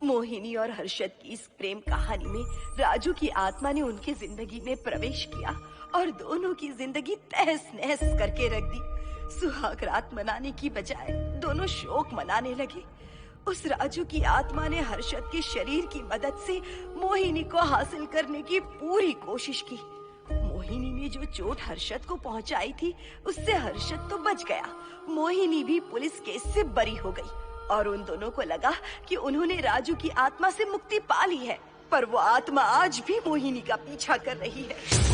मोहिनी और हर्षद की इस प्रेम कहानी में राजू की आत्मा ने उनकी जिंदगी में प्रवेश किया और दोनों की जिंदगी तहस नहस करके रख दी। सुहाग रात मनाने की बजाय दोनों शोक मनाने लगे। उस राजू की आत्मा ने हर्षद के शरीर की मदद से मोहिनी को हासिल करने की पूरी कोशिश की। मोहिनी ने जो चोट हर्षद को पहुंचाई थी उससे हर्षद तो बच गया, मोहिनी भी पुलिस केस से बरी हो गई और उन दोनों को लगा कि उन्होंने राजू की आत्मा से मुक्ति पा ली है, पर वो आत्मा आज भी मोहिनी का पीछा कर रही है।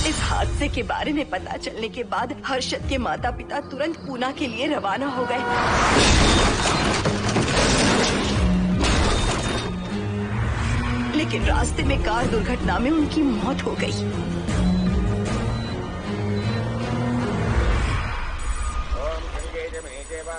इस हादसे के बारे में पता चलने के बाद हर्षद के माता पिता तुरंत पूना के लिए रवाना हो गए। लेकिन रास्ते में कार दुर्घटना में उनकी मौत हो गई।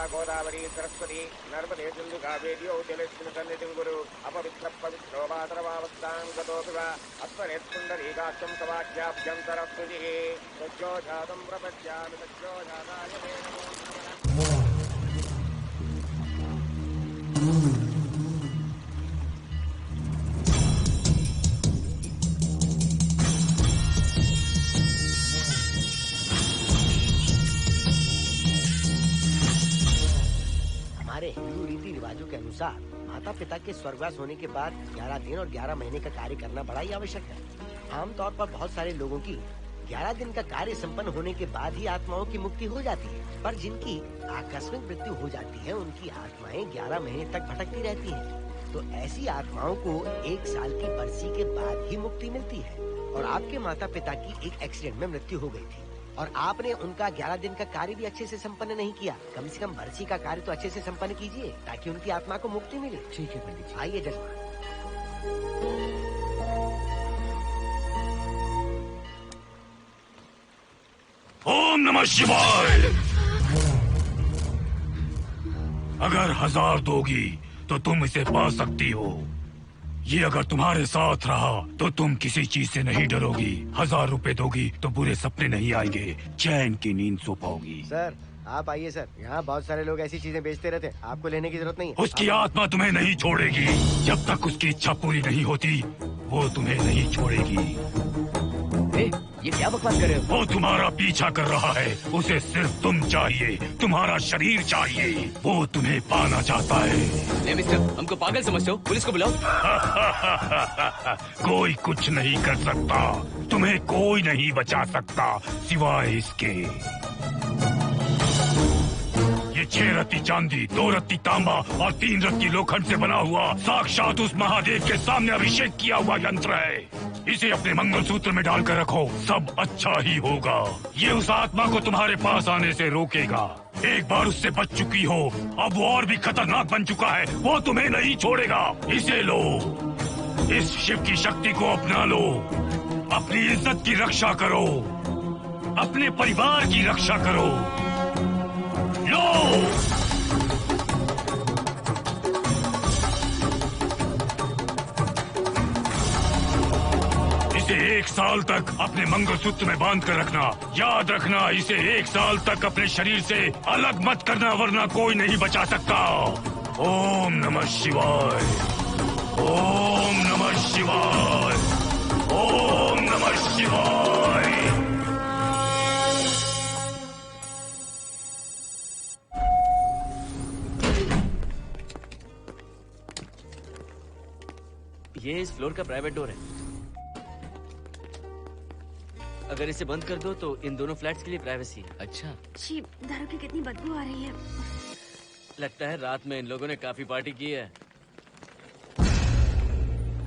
गोदावरी सरस्वती नर्मदे सिंधु कावेरी जलेस्मिन् सन्निधिं कुरु अपवित्र पवित्रो वातरवावस्थां गतोऽपि वा अस्मरेत्पुण्डरीकाक्षं कवाख्याभ्यं सरस्वतिः सज्जो जातं प्रपद्यामि सज्जो जाताय मे नमो नमः। हमारे हिंदू रीति रिवाजों के अनुसार माता पिता के स्वर्गवास होने के बाद 11 दिन और 11 महीने का कार्य करना बड़ा ही आवश्यक है। आमतौर पर बहुत सारे लोगों की 11 दिन का कार्य संपन्न होने के बाद ही आत्माओं की मुक्ति हो जाती है, पर जिनकी आकस्मिक मृत्यु हो जाती है उनकी आत्माएं 11 महीने तक भटकती रहती हैं। तो ऐसी आत्माओं को 1 साल की बरसी के बाद ही मुक्ति मिलती है। और आपके माता पिता की एक एक्सीडेंट में मृत्यु हो गई थी और आपने उनका 11 दिन का कार्य भी अच्छे से संपन्न नहीं किया। कम से कम बरसी का कार्य तो अच्छे से संपन्न कीजिए ताकि उनकी आत्मा को मुक्ति मिले। ठीक है पंडित जी। आइए जजमान। नमः शिवाय। अगर 1000 दोगी तो तुम इसे पा सकती हो। ये अगर तुम्हारे साथ रहा तो तुम किसी चीज से नहीं डरोगी। 1000 रुपए दोगी तो बुरे सपने नहीं आएंगे, चैन की नींद सो पाओगी। सर आप आइए सर, यहाँ बहुत सारे लोग ऐसी चीजें बेचते रहते हैं, आपको लेने की जरूरत नहीं है। उसकी आत्मा तुम्हें नहीं छोड़ेगी। जब तक उसकी इच्छा पूरी नहीं होती वो तुम्हें नहीं छोड़ेगी। ये क्या बकवास कर रहे हो? वो तुम्हारा पीछा कर रहा है। उसे सिर्फ तुम चाहिए, तुम्हारा शरीर चाहिए। वो तुम्हें पाना चाहता है। मिस्टर, हमको पागल समझते हो? पुलिस को बुलाओ। कोई कुछ नहीं कर सकता, तुम्हें कोई नहीं बचा सकता सिवाय इसके। ये 6 रत्ती चांदी, 2 रत्ती तांबा और 3 रत्ती लोखंड से बना हुआ साक्षात उस महादेव के सामने अभिषेक किया हुआ यंत्र है। इसे अपने मंगलसूत्र में डालकर रखो, सब अच्छा ही होगा। ये उस आत्मा को तुम्हारे पास आने से रोकेगा। एक बार उससे बच चुकी हो, अब वो और भी खतरनाक बन चुका है। वो तुम्हें नहीं छोड़ेगा। इसे लो, इस शिव की शक्ति को अपना लो। अपनी इज्जत की रक्षा करो, अपने परिवार की रक्षा करो। लो, इसे 1 साल तक अपने मंगलसूत्र में बांध कर रखना। याद रखना, इसे 1 साल तक अपने शरीर से अलग मत करना, वरना कोई नहीं बचा सकता। ओम नमः शिवाय, ओम नमः शिवाय, ओम नमः शिवाय। ये इस फ्लोर का प्राइवेट डोर है। अगर इसे बंद कर दो तो इन दोनों फ्लैट्स के लिए प्राइवेसी है। अच्छा, छी, दारू की कितनी बदबू आ रही है। लगता है रात में इन लोगों ने काफी पार्टी की है।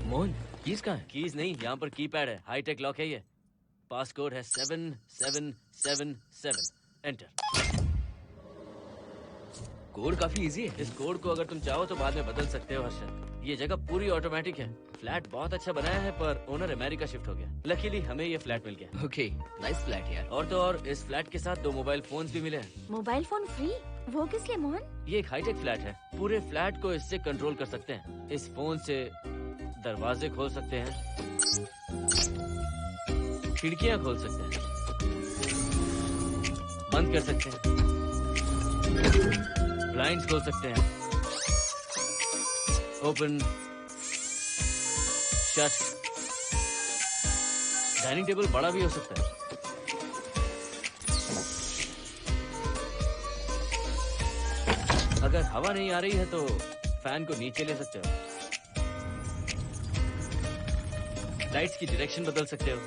मोहन, कीज कहाँ है? कीज नहीं, यहाँ पर कीपैड है। हाईटेक लॉक है ये। पास कोड है 7777। एंटर। कोड काफी इजी है। इस कोड को अगर तुम चाहो तो बाद में बदल सकते हो हर्षद। ये जगह पूरी ऑटोमेटिक है। फ्लैट बहुत अच्छा बनाया है पर ओनर अमेरिका शिफ्ट हो गया। लकीली हमें ये फ्लैट मिल गया। ओके, नाइस फ्लैट यार। और तो और इस फ्लैट के साथ 2 मोबाइल फोन्स भी मिले हैं। Mobile phone free? वो किस लिए मोहन? ये एक हाईटेक फ्लैट है। पूरे फ्लैट को इससे कंट्रोल कर सकते हैं। इस फोन से दरवाजे खोल सकते हैं, खिड़कियां खोल सकते हैं, बंद कर सकते हैं, ब्लाइंड्स खोल सकते हैं, ओपन, शट। डाइनिंग टेबल बड़ा भी हो सकता है। अगर हवा नहीं आ रही है तो फैन को नीचे ले सकते हो। लाइट्स की डायरेक्शन बदल सकते हो।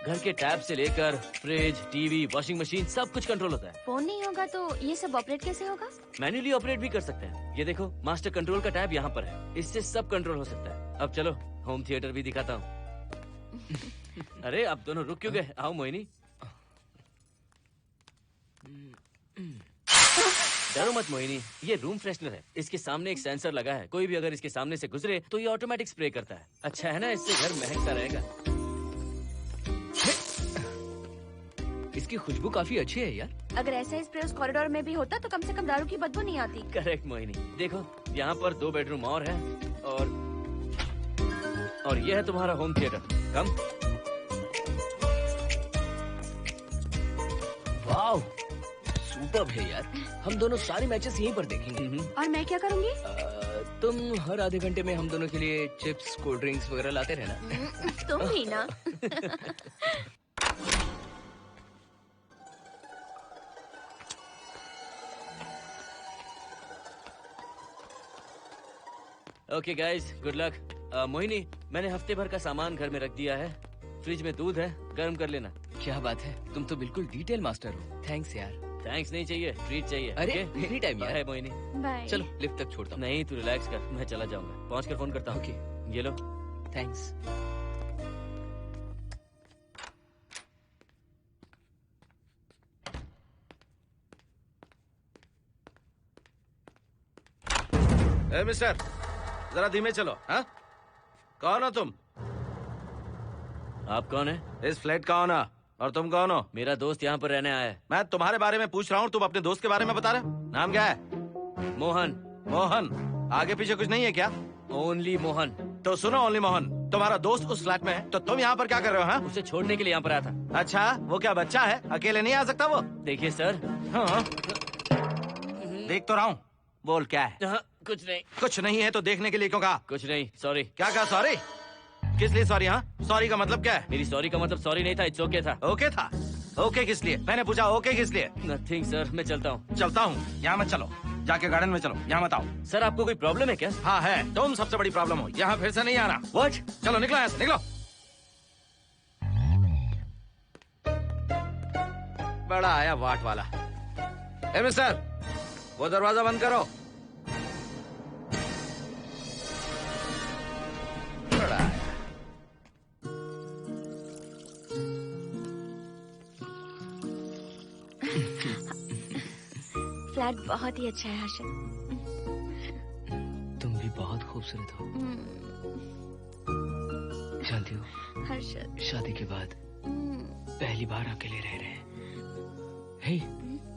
घर के टैब से लेकर फ्रिज, टीवी, वॉशिंग मशीन सब कुछ कंट्रोल होता है। फोन नहीं होगा तो ये सब ऑपरेट कैसे होगा? मैन्युअली ऑपरेट भी कर सकते हैं। ये देखो, मास्टर कंट्रोल का टैब यहाँ पर है। इससे सब कंट्रोल हो सकता है। अब चलो होम थिएटर भी दिखाता हूँ। अरे आप दोनों रुक क्यों गए? आओ मोहिनी। डरो मत मोहिनी, ये रूम फ्रेशनर है। इसके सामने एक सेंसर लगा है। कोई भी अगर इसके सामने से गुजरे तो ये ऑटोमेटिक स्प्रे करता है। अच्छा है ना, इससे घर महकता रहेगा। इसकी खुशबू काफी अच्छी है यार। अगर ऐसा स्प्रे उस कॉरिडोर में भी होता तो कम से कम दारू की बदबू नहीं आती। करेक्ट मोहिनी। देखो यहाँ पर 2 बेडरूम और है और ये है तुम्हारा होम थिएटर। कम। वाह, सुपर्ब है यार। हम दोनों सारे मैचेस यहीं पर देखेंगे। और मैं क्या करूँगी? तुम हर आधे घंटे में हम दोनों के लिए चिप्स, कोल्ड ड्रिंक्स वगैरह लाते रहना। तुम भी ना। Okay guys, good luck. Mohini, मैंने हफ्ते भर का सामान घर में रख दिया है। फ्रिज में दूध है, गर्म कर लेना। क्या बात है, तुम तो बिल्कुल डिटेल मास्टर हो। थैंक्स यार। थैंक्स नहीं चाहिए, ट्रीट चाहिए। अरे okay? एनी टाइम यार। बाय मोहिनी। बाय। चलो लिफ्ट तक छोड़ता हूँ। नहीं, तू रिलैक्स कर, मैं चला जाऊंगा। पहुंच कर फोन करता हूँ। ओके। ये लो। थैंक्स। ए मिस्टर, जरा धीमे चलो। हाँ, कौन हो तुम? आप कौन है? इस फ्लैट का ओनर। और तुम कौन हो? मेरा दोस्त यहाँ पर रहने आया है। मैं तुम्हारे बारे में पूछ रहा हूँ, तुम अपने दोस्त के बारे में बता रहे हो? नाम क्या है? मोहन। मोहन? आगे पीछे कुछ नहीं है क्या? ओनली मोहन। तो सुनो ओनली मोहन, तुम्हारा दोस्त उस फ्लैट में है, तो तुम यहाँ पर क्या कर रहे हो? हाँ, उसे छोड़ने के लिए यहाँ पर आया था। अच्छा, वो क्या बच्चा है? अकेले नहीं आ सकता वो? देखिए सर। हाँ, देख तो रहा हूँ। बोल क्या है? हाँ, कुछ नहीं। कुछ नहीं है तो देखने के लिए क्यों कहा? कुछ नहीं, सॉरी। क्या कहा सॉरी? किस लिए सॉरी? हाँ, सॉरी का मतलब क्या है? मेरी सॉरी का मतलब सॉरी नहीं था, इट्स ओके था। ओके था? ओके किस लिए? मैंने पूछा ओके किस लिए? नथिंग सर, मैं चलता हूँ। चलता हूँ? यहाँ मत चलो, जाके गार्डन में चलो, यहाँ मत आओ। सर आपको कोई प्रॉब्लम है क्या? हाँ है, तुम सबसे बड़ी प्रॉब्लम हो, यहाँ फिर से नहीं आना। व्हाट? चलो निकलो यहाँ से, निकलो। बड़ा आया वाट वाला। ए मिस्टर, वो दरवाजा बंद करो। बड़ा आया। फ्लैट बहुत ही अच्छा है हर्षद। तुम भी बहुत खूबसूरत हो। जानती हो, हर्षद, शादी के बाद पहली बार अकेले रह रहे हैं। हे,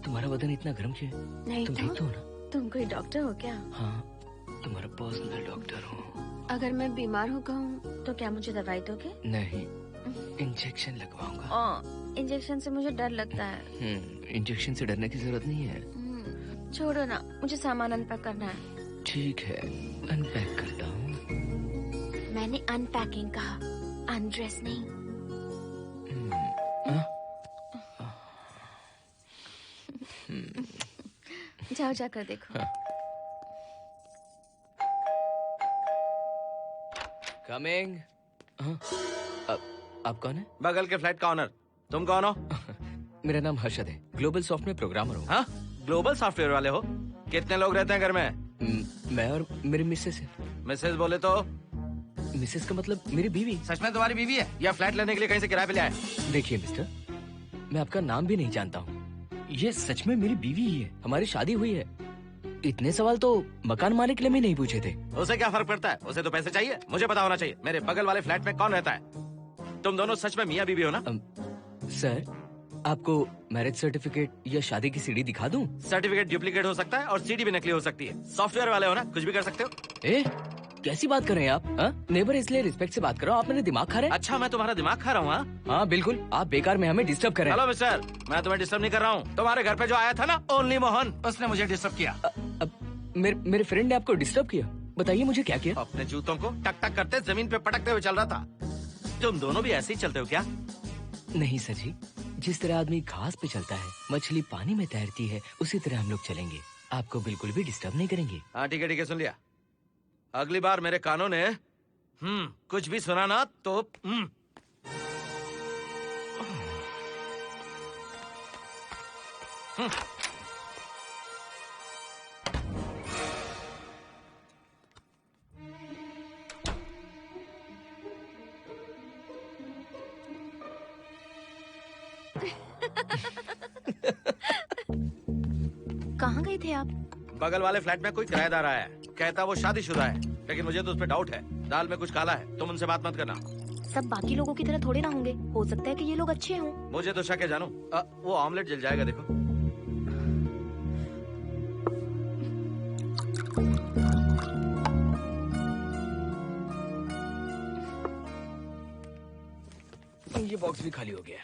तुम्हारा बदन इतना गर्म क्यों है? नहीं तुम तो देखते हो ना? तुम कोई डॉक्टर हो क्या? हाँ, तुम्हारा पर्सनल डॉक्टर हूँ। अगर मैं बीमार हो गई तो क्या मुझे दवाई दोगे? नहीं, इंजेक्शन लगवाऊंगा। इंजेक्शन से मुझे डर लगता है। इंजेक्शन से डरने की जरूरत नहीं है। छोड़ो ना, मुझे सामान अनपैक करना है। ठीक है, अनपैक करता हूँ। मैंने अनपैकिंग कहा, अनड्रेस नहीं। जाओ जाकर देखो। कमिंग। आप कौन है? बगल के फ्लैट का ऑनर। तुम कौन हो? मेरा नाम हर्षद है, ग्लोबल सॉफ्टवेयर प्रोग्रामर हूँ। हाँ, ग्लोबल सॉफ्टवेयर वाले हो? कितने लोग रहते हैं घर में? मैं और मेरी मिसेस है। मिसेज बोले तो? मिसेस का मतलब मेरी बीवी। सच में तुम्हारी बीवी है या फ्लैट लेने के लिए कहीं से किराए पे ले आए? देखिए मिस्टर, मैं आपका नाम भी नहीं जानता हूँ। ये सच में मेरी बीवी ही है, हमारी शादी हुई है। इतने सवाल तो मकान मालिक ने भी नहीं पूछे थे। उसे क्या फर्क पड़ता है? उसे तो पैसे चाहिए, मुझे पता होना चाहिए। मेरे बगल वाले फ्लैट में कौन रहता है? तुम दोनों सच में मियाँ बीवी हो ना? सर, आपको मैरिज सर्टिफिकेट या शादी की सीडी दिखा दूं? सर्टिफिकेट डुप्लीकेट हो सकता है और सीडी भी नकली हो सकती है। सॉफ्टवेयर वाले हो ना, कुछ भी कर सकते हो। ए, कैसी बात कर रहे हैं आप? नेबर, इसलिए रिस्पेक्ट से बात करो। आप मेरे दिमाग खा रहे हैं? अच्छा, मैं तुम्हारा दिमाग खा रहा हूँ? हाँ बिल्कुल, आप बेकार में हमें डिस्टर्ब कर रहे हैं। हेलो मिस्टर, मैं तुम्हें डिस्टर्ब नहीं कर रहा हूँ। तुम्हारे घर पे जो आया था ना, ओनली मोहन, उसने मुझे डिस्टर्ब किया। मेरे फ्रेंड ने आपको डिस्टर्ब किया? बताइए मुझे क्या किया? अपने जूतों को टक टक करते जमीन पे पटकते हुए चल रहा था। तुम दोनों भी ऐसे ही चलते हो क्या? नहीं सर जी, जिस तरह आदमी घास पे चलता है, मछली पानी में तैरती है, उसी तरह हम लोग चलेंगे। आपको बिल्कुल भी डिस्टर्ब नहीं करेंगे। हाँ ठीक है, सुन लिया। अगली बार मेरे कानों ने कुछ भी सुना ना तो कहाँ गए थे आप? बगल वाले फ्लैट में कोई किराएदार आया है, कहता वो शादीशुदा है, लेकिन मुझे तो उस पर डाउट है। दाल में कुछ काला है, तुम उनसे बात मत करना। सब बाकी लोगों की तरह थोड़े ना होंगे, हो सकता है कि ये लोग अच्छे हों। मुझे तो शक है जानू। वो ऑमलेट जल जाएगा, देखो। ये बॉक्स भी खाली हो गया।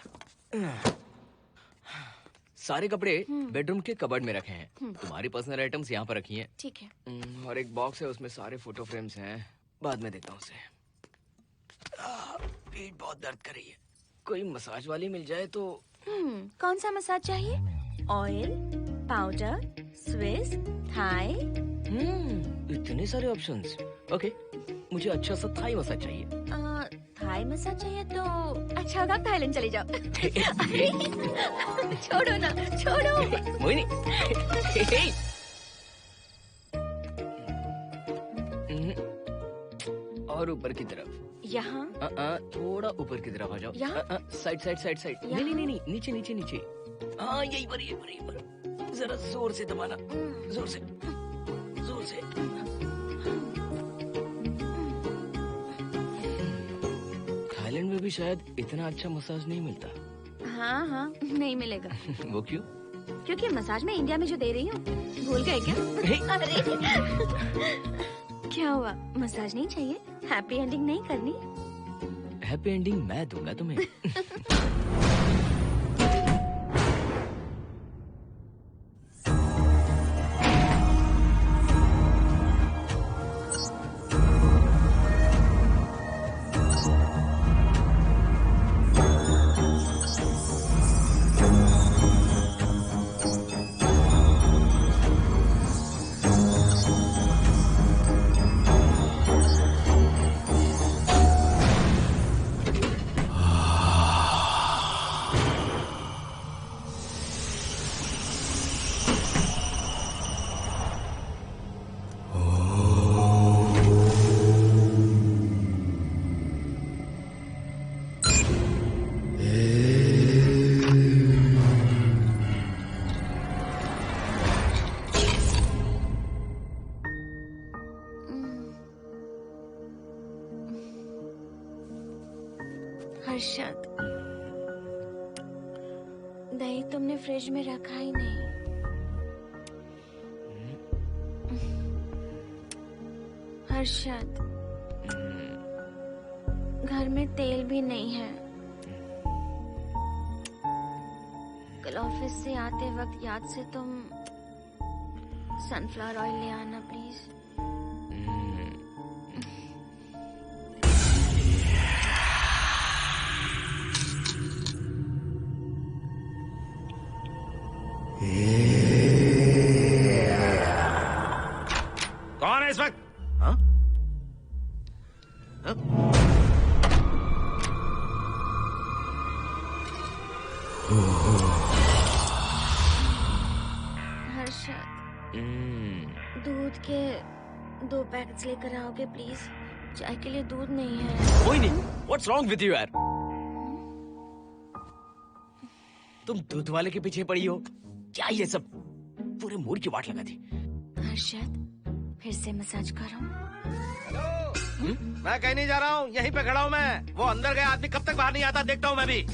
सारे कपड़े बेडरूम के कबर्ड में रखे हैं। तुम्हारी पर्सनल आइटम्स यहाँ पर रखी हैं। ठीक है। और एक बॉक्स है, उसमें सारे फोटो फ्रेम्स हैं। बाद में देता हूँ उसे। पीठ बहुत दर्द कर रही है, कोई मसाज वाली मिल जाए तो। कौन सा मसाज चाहिए? Oil, powder, Swiss, Thai? इतने सारे ऑप्शंस। ओके, मुझे अच्छा सा थाई मसाज चाहिए। थाई मसाज चाहिए तो अच्छा होगा थाईलैंड चले जाओ। छोड़ो ना, छोड़ो। वही नहीं। और ऊपर की तरफ। यहाँ? थोड़ा ऊपर की तरफ आ जाओ। यहाँ? Side side side side. नहीं, नीचे नीचे नीचे। हाँ, यही पर। जरा जोर से दबाना, जोर से। थाईलैंड में भी शायद इतना अच्छा मसाज नहीं मिलता। हाँ हाँ नहीं मिलेगा। वो क्यों? क्योंकि मसाज में इंडिया में जो दे रही हूँ, भूल गए क्या? अरे क्या हुआ, मसाज नहीं चाहिए? हैप्पी एंडिंग नहीं करनी? हैप्पी एंडिंग मैं दूंगा तुम्हें। हर्षद, दही तुमने फ्रिज में रखा ही नहीं। हर्षद, घर में तेल भी नहीं है। कल ऑफिस से आते वक्त याद से तुम सनफ्लावर ऑयल ले आना प्लीज। कौन है इस वक्त? हाँ? हाँ? हर्षद, दूध के 2 पैकेट्स लेकर आओगे प्लीज? चाय के लिए दूध नहीं है। कोई नहीं। What's wrong with you यार? तुम दूध वाले के पीछे पड़ी हो? क्या ये सब? पूरे मूड की वाट लगा दी। हर्षद, फिर से मसाज करो। मैं कहीं नहीं जा रहा हूँ, यहीं पे खड़ा हूँ मैं। वो अंदर गया आदमी कब तक बाहर नहीं आता, देखता हूँ मैं भी।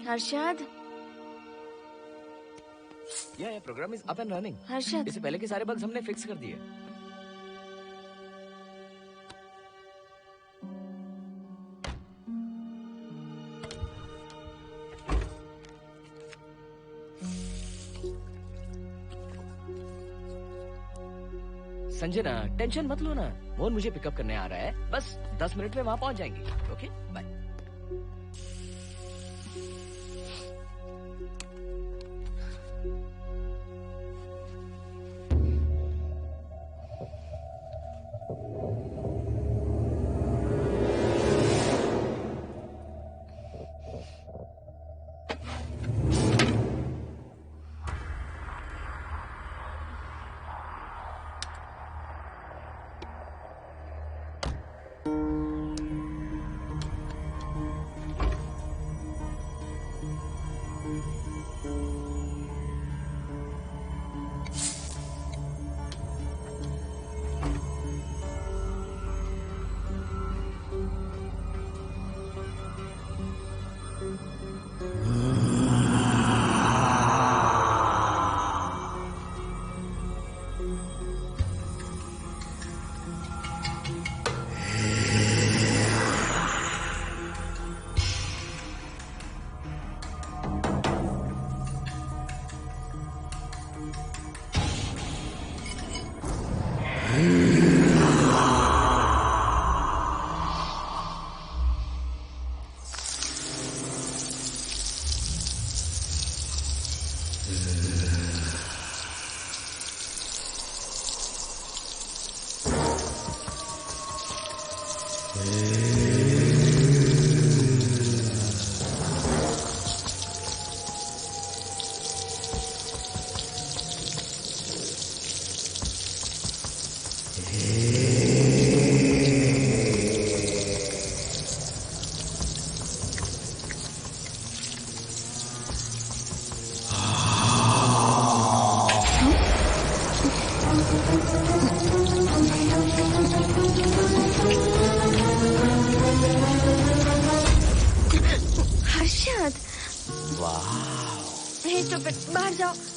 हर्षद, ये program is up and running. Harshad, इससे पहले के सारे बग्स हमने फिक्स कर दिए। संजना, टेंशन मत लो ना, मोहन मुझे पिकअप करने आ रहा है, बस 10 मिनट में वहां पहुंच जाएंगे। Okay, bye.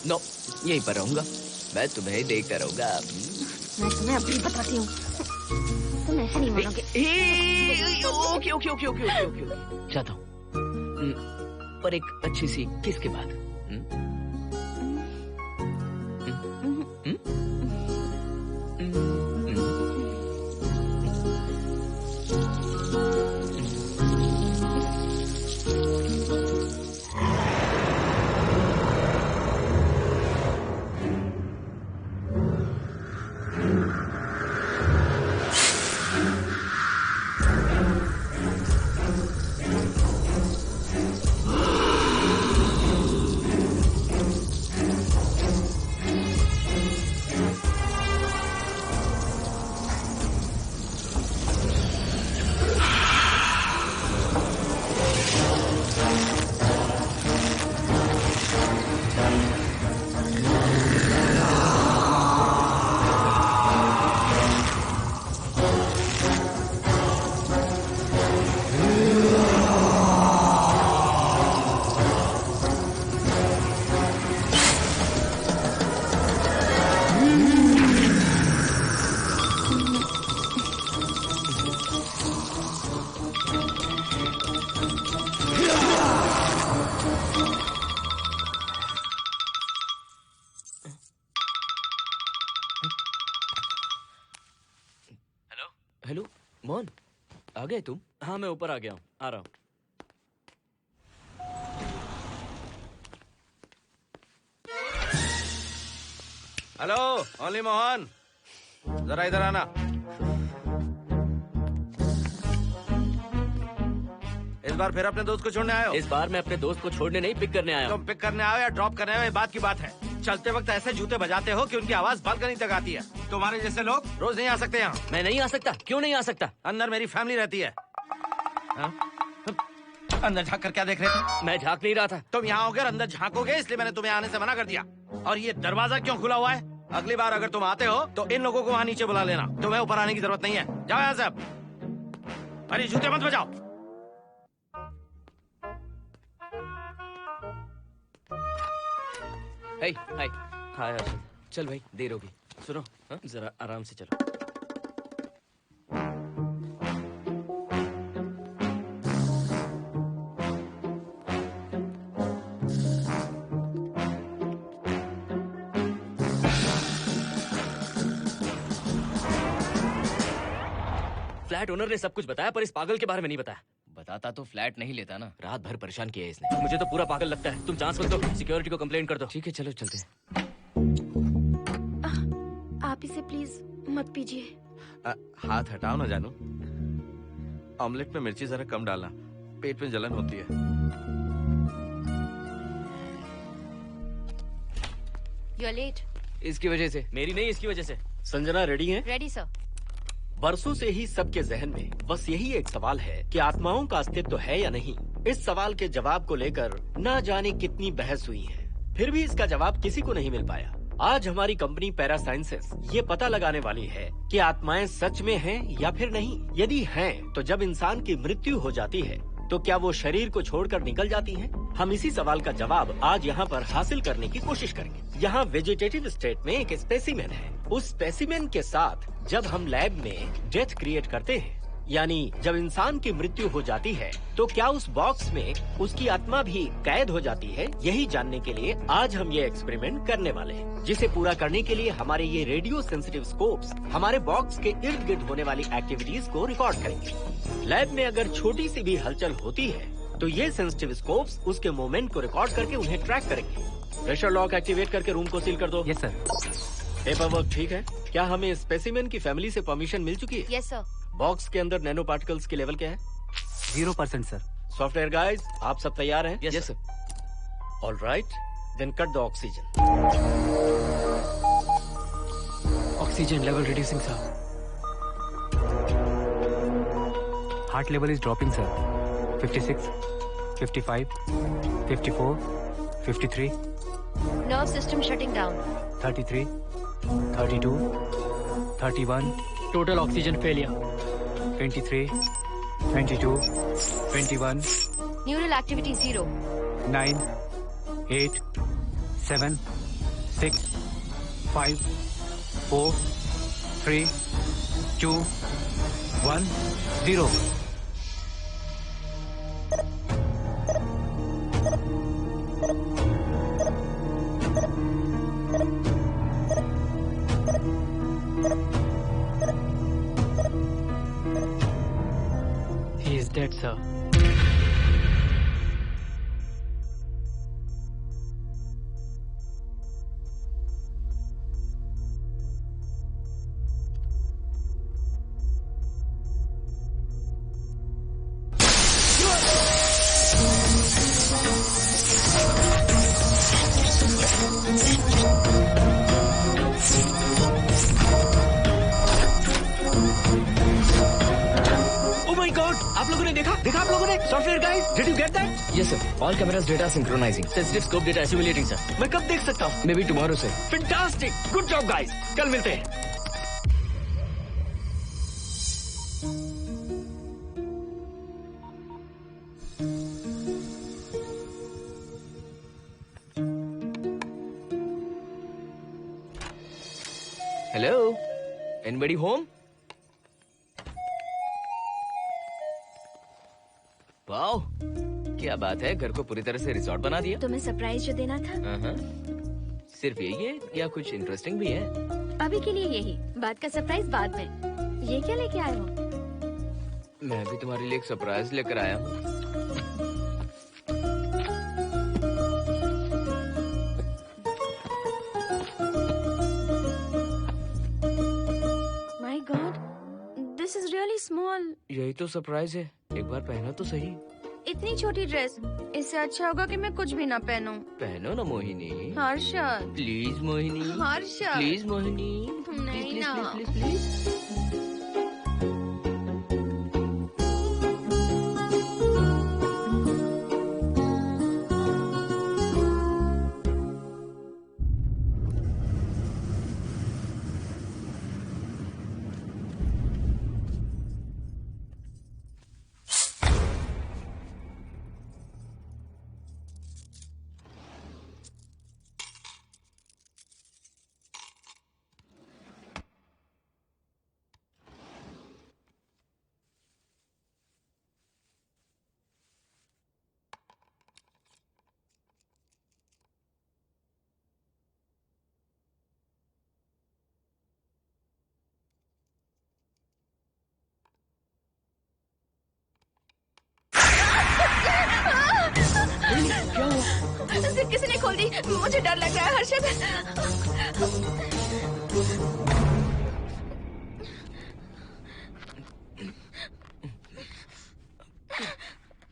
नो, यहीं पर रहूंगा, मैं तुम्हें देखता रहूंगा। मैं तुम्हें अभी बताती हूँ, तुम ऐसे नहीं मानोगे। Okay okay okay okay okay okay, चाहता हूँ, पर एक अच्छी सी किस के बाद। आ गए तुम? हाँ मैं ऊपर आ गया हूँ, आ रहा हूँ। हेलो ओनली मोहन, जरा इधर आना। इस बार फिर अपने दोस्त को छोड़ने आए हो? इस बार मैं अपने दोस्त को छोड़ने नहीं, पिक करने आया हूँ। तुम पिक करने आए हो या ड्रॉप करने आए हो, ये बात की बात है। चलते वक्त ऐसे जूते बजाते हो कि उनकी आवाज बालकनी तक आती है। तुम्हारे जैसे लोग रोज नहीं आ सकते यहाँ। मैं नहीं आ सकता? क्यों नहीं आ सकता? अंदर मेरी फैमिली रहती है। हाँ? अंदर झाँक कर क्या देख रहे थे? मैं झाँक नहीं रहा था। तुम यहाँ होकर अंदर झाँकोगे, इसलिए मैंने तुम्हें आने से मना कर दिया। और ये दरवाजा क्यों खुला हुआ है? अगली बार अगर तुम आते हो तो इन लोगों को वहाँ नीचे बुला लेना। तुम्हें ऊपर आने की जरूरत नहीं है। जाओ यहाँ से अब। अरे जूते मत बजाओ। हाय हाय हाय हर्षद। चल भाई, देर होगी। सुनो, जरा आराम से चलो। फ्लैट ओनर ने सब कुछ बताया, पर इस पागल के बारे में नहीं बताया। बताता तो फ्लैट नहीं लेता ना। रात भर परेशान किया है इसने। मुझे तो पूरा पागल लगता है। तुम चांस मत दो, सिक्योरिटी को कंप्लेंट कर दो। ठीक है, चलो चलते हैं। आप इसे प्लीज मत पीजिए। हाथ हटाओ ना जानू। ऑमलेट में मिर्ची जरा कम डालना, पेट में जलन होती है। You are late. इसकी वजह से। मेरी नहीं, इसकी वजह से। संजना रेडी है? Ready sir. बरसों से ही सबके जहन में बस यही एक सवाल है कि आत्माओं का अस्तित्व है या नहीं। इस सवाल के जवाब को लेकर ना जाने कितनी बहस हुई है, फिर भी इसका जवाब किसी को नहीं मिल पाया। आज हमारी कंपनी पैरा साइंसेस ये पता लगाने वाली है कि आत्माएं सच में हैं या फिर नहीं। यदि हैं, तो जब इंसान की मृत्यु हो जाती है तो क्या वो शरीर को छोड़कर निकल जाती हैं? हम इसी सवाल का जवाब आज यहाँ पर हासिल करने की कोशिश करेंगे। यहाँ वेजिटेटिव स्टेट में एक स्पेसिमेन है। उस स्पेसिमेन के साथ जब हम लैब में डेथ क्रिएट करते हैं, यानी जब इंसान की मृत्यु हो जाती है, तो क्या उस बॉक्स में उसकी आत्मा भी कैद हो जाती है? यही जानने के लिए आज हम ये एक्सपेरिमेंट करने वाले हैं, जिसे पूरा करने के लिए हमारे ये रेडियो सेंसिटिव स्कोप्स हमारे बॉक्स के इर्द गिर्द होने वाली एक्टिविटीज को रिकॉर्ड करेंगे। लैब में अगर छोटी सी भी हलचल होती है तो ये सेंसिटिव स्कोप्स उसके मूवमेंट को रिकॉर्ड करके उन्हें ट्रैक करेंगे। प्रेशर लॉक एक्टिवेट करके रूम को सील कर दो। Yes sir. पेपर वर्क ठीक है? क्या हमें स्पेसिमेन की फैमिली से परमिशन मिल चुकी है? Yes sir. बॉक्स के अंदर नैनो पार्टिकल्स की लेवल क्या है? 0% सर। सॉफ्टवेयर गाइस, आप सब तैयार हैं? Yes sir. All right, then cut the oxygen. Oxygen level reducing sir. Heart level is dropping sir. 56, 55, 54, 53, nerve system shutting down. 33, 32, 31, total oxygen failure. 23, 22, 21, neural activity 0। 9, 8, 7, 6, 5, 4, 3, 2, 1, 0। He is dead, sir. आप लोगों ने देखा आप लोगों ने? Software guys, did you get that? Yes sir. All cameras data synchronizing. Sensitive scope data simulating sir. मैं कब देख सकता हूँ? Maybe tomorrow sir. Fantastic, good job guys, कल मिलते हैं। Hello? Anybody home? वाओ, क्या बात है, घर को पूरी तरह से रिसोर्ट बना दिया। तुम्हें सरप्राइज जो देना था। सिर्फ यही है या कुछ इंटरेस्टिंग भी है? अभी के लिए यही, बाद का सरप्राइज बाद में। ये क्या लेके आए हो? मैं भी तुम्हारे लिए एक सरप्राइज लेकर आया हूँ। My god, this is really small. यही तो सरप्राइज है, एक बार पहनो तो सही। इतनी छोटी ड्रेस, इससे अच्छा होगा कि मैं कुछ भी ना पहनूं। पहनो ना मोहिनी। हर्षद, प्लीज मोहिनी। हर्षद, प्लीज मोहिनी। नहीं प्लीज ना। Please please please. क्या हुआ? जिप किसी ने खोल दी, मुझे डर लग रहा है हर्षद।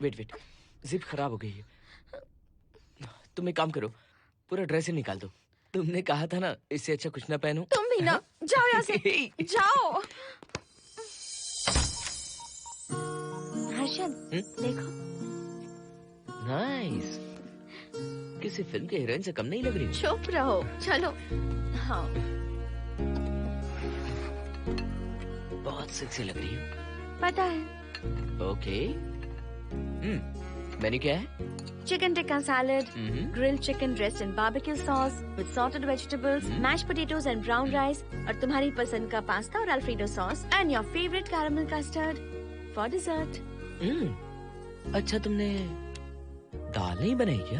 वेट, जिप खराब हो गई है। तुम एक काम करो, पूरा ड्रेस ही निकाल दो। तुमने कहा था ना, इससे अच्छा कुछ ना पहनो। तुम भी ना, जाओ यहाँ से, जाओ। हर्षद, देखो। नाइस। किसी फिल्म के हीरोइन से कम नहीं लग रही। चुप रहो, चलो। हाँ, बहुत सेक्सी लग रही हो। पता है। ओके। मेन्यू क्या है? Chicken tikka salad, grilled chicken dressed in barbecue sauce with salted vegetables, mashed potatoes and brown rice, और तुम्हारी पसंद का पास्ता और alfredo sauce, and your favorite caramel custard for dessert. अच्छा, तुमने दाल नहीं बनाई क्या?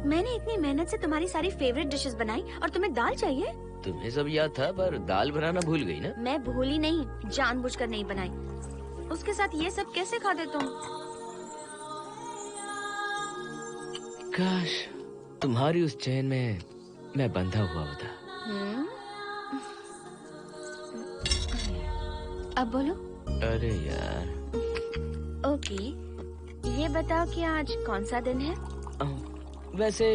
मैंने इतनी मेहनत से तुम्हारी सारी फेवरेट डिशेस बनाई और तुम्हें दाल चाहिए? तुम्हें सब याद था, पर दाल बनाना भूल गई ना? मैं भूली नहीं, जानबूझकर नहीं बनाई। उसके साथ ये सब कैसे खाते तुम? काश तुम्हारी उस चैन में मैं बंधा हुआ होता। अब बोलो। अरे यार। ओके, ये बताओ कि आज कौन सा दिन है? वैसे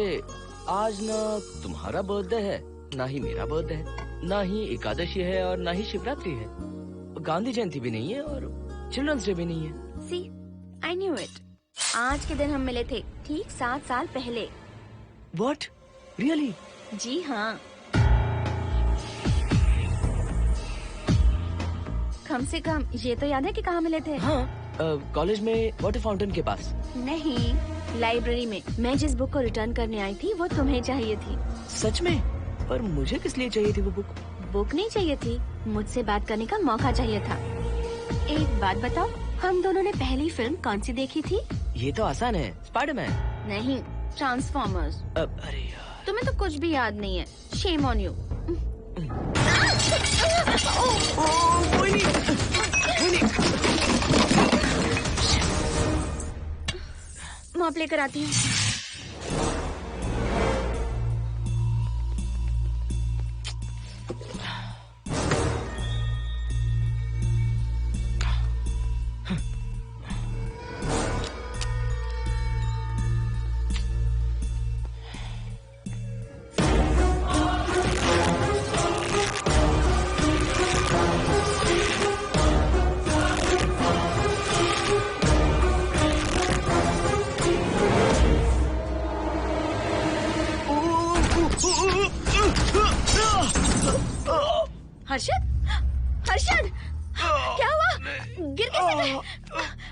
आज ना तुम्हारा बर्थडे है, ना ही मेरा बर्थडे है, ना ही एकादशी है और ना ही शिवरात्रि है, गांधी जयंती भी नहीं है और चिल्ड्रंस डे भी नहीं है। सी, आई न्यू इट। आज के दिन हम मिले थे, ठीक 7 साल पहले। What? Really? जी हाँ। कम से कम ये तो याद है कि कहाँ मिले थे? हाँ, कॉलेज में वाटर फाउंटेन के पास। नहीं, लाइब्रेरी में। मैं जिस बुक को रिटर्न करने आई थी वो तुम्हें चाहिए थी। सच में? पर मुझे किस लिए चाहिए थी वो बुक? बुक नहीं चाहिए थी, मुझसे बात करने का मौका चाहिए था। एक बात बताओ, हम दोनों ने पहली फिल्म कौन सी देखी थी? ये तो आसान है, स्पाइडरमैन। नहीं, ट्रांसफॉर्मर्स। अरे यार, तुम्हें तो कुछ भी याद नहीं है। Shame on you. मॉप लेकर आती हूँ। हर्षद, हर्षद, क्या हुआ? गिर कैसे गए?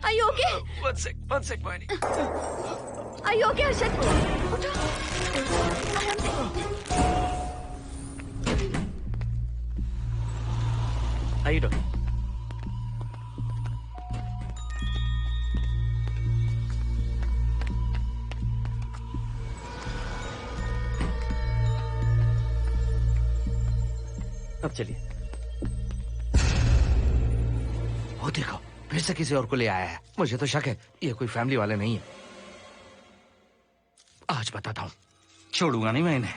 Are you okay? One sec, Moini. Are you okay, Harshad? उठो, आराम से। आइए डॉक्टर। अब चलिए। वो देखो, फिर से किसी और को ले आया है। मुझे तो शक है ये कोई फैमिली वाले नहीं है। आज बताता हूँ, छोड़ूंगा नहीं मैं इन्हें।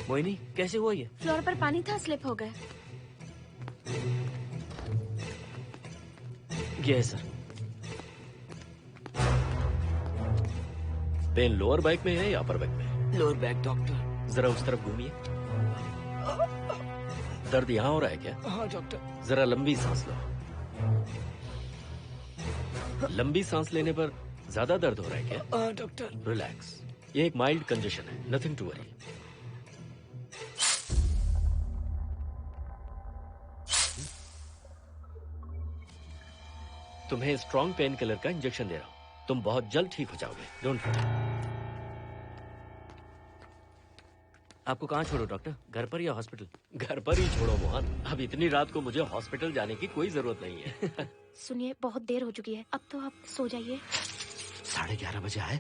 मोहिनी कैसे हुआ ये? फ्लोर पर पानी था, स्लिप हो गए। ये है सर। पेन लोअर बैक में है या अपर बैक में? Lower back doctor. जरा उस तरफ घूमिए। दर्द यहाँ हो रहा है क्या? हाँ डॉक्टर। जरा लंबी सांस लो। लंबी सांस लेने पर ज्यादा दर्द हो रहा है क्या? हाँ डॉक्टर। रिलैक्स, ये एक माइल्ड कंजेशन है, नथिंग टू वरी। तुम्हें स्ट्रॉन्ग पेन किलर का इंजेक्शन दे रहा हूं, तुम बहुत जल्द ठीक हो जाओगे, डोंट वरी। आपको कहाँ छोड़ो डॉक्टर, घर पर या हॉस्पिटल? घर पर ही छोड़ो मोहन, अब इतनी रात को मुझे हॉस्पिटल जाने की कोई जरूरत नहीं है। सुनिए, बहुत देर हो चुकी है, अब तो आप सो जाइए। 11:30 बजे आए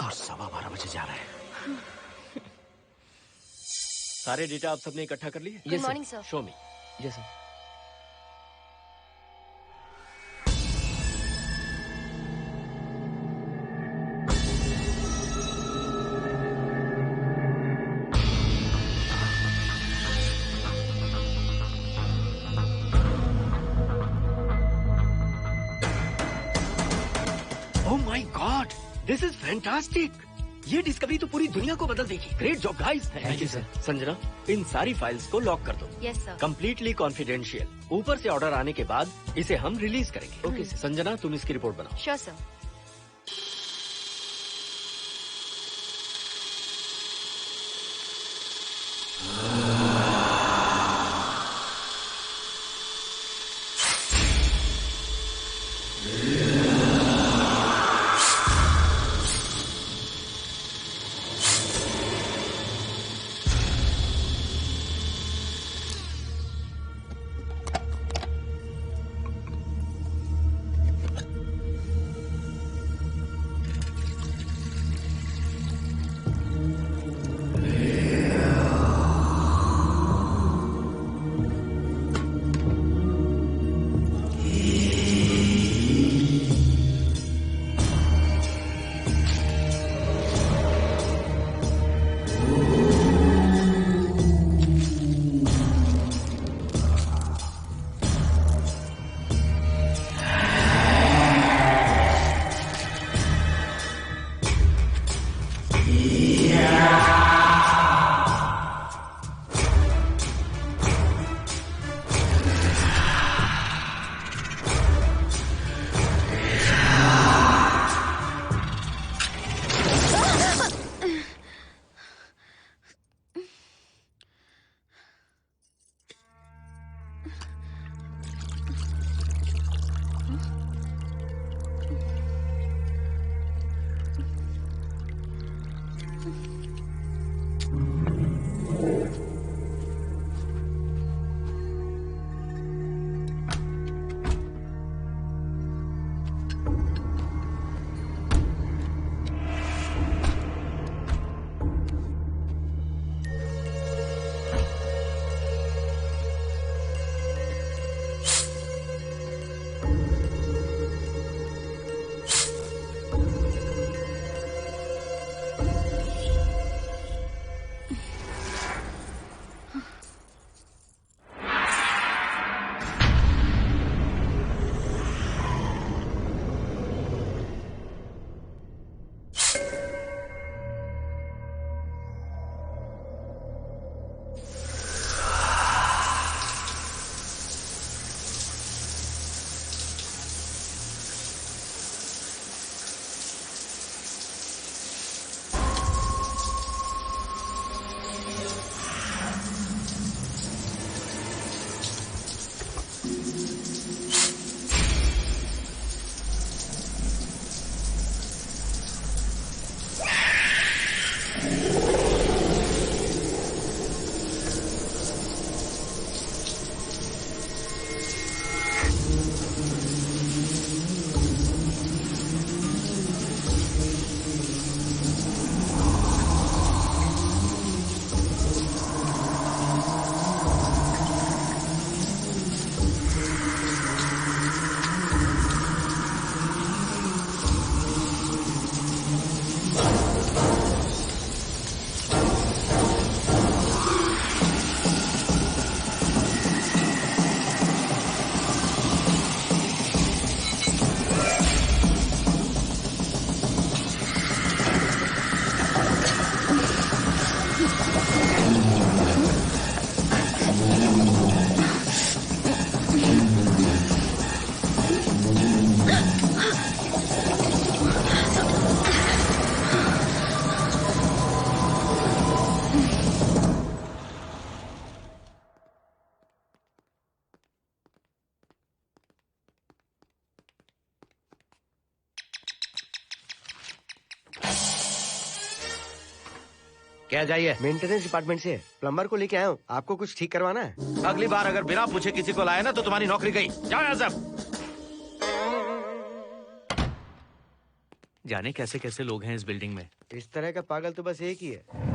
और 12:15 बजे जा रहे हैं। सारे डेटा आप सबने इकट्ठा कर लिए? Good morning sir. Show me. Yes sir. Oh my god, this is fantastic. ये डिस्कवरी तो पूरी दुनिया को बदल देगी। Great job guys. Thank you sir. Sanjana, इन सारी फाइल्स को लॉक कर दो। Yes sir. Completely confidential. ऊपर से ऑर्डर आने के बाद इसे हम रिलीज करेंगे। Okay sir. संजना, तुम इसकी रिपोर्ट बनाओ। Sure sir. क्या चाहिए? मेंटेनेंस डिपार्टमेंट से प्लम्बर को लेके आया हूँ, आपको कुछ ठीक करवाना है। अगली बार अगर बिना पूछे किसी को लाए ना तो तुम्हारी नौकरी गई। जाओ यहाँ से। जाने कैसे कैसे लोग हैं इस बिल्डिंग में। इस तरह का पागल तो बस एक ही है।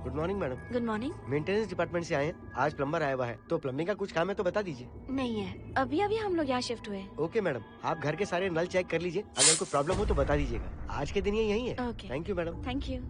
Good morning madam. Good morning. Maintenance department से आए हैं, आज प्लम्बर आया हुआ है, तो प्लम्बिंग का कुछ काम है तो बता दीजिए। नहीं है, अभी अभी हम लोग यहाँ शिफ्ट हुए। ओके मैडम, आप घर के सारे नल चेक कर लीजिए, अगर कोई प्रॉब्लम हो तो बता दीजिएगा। आज के दिन ये यही है। Okay. Thank you madam. Thank you.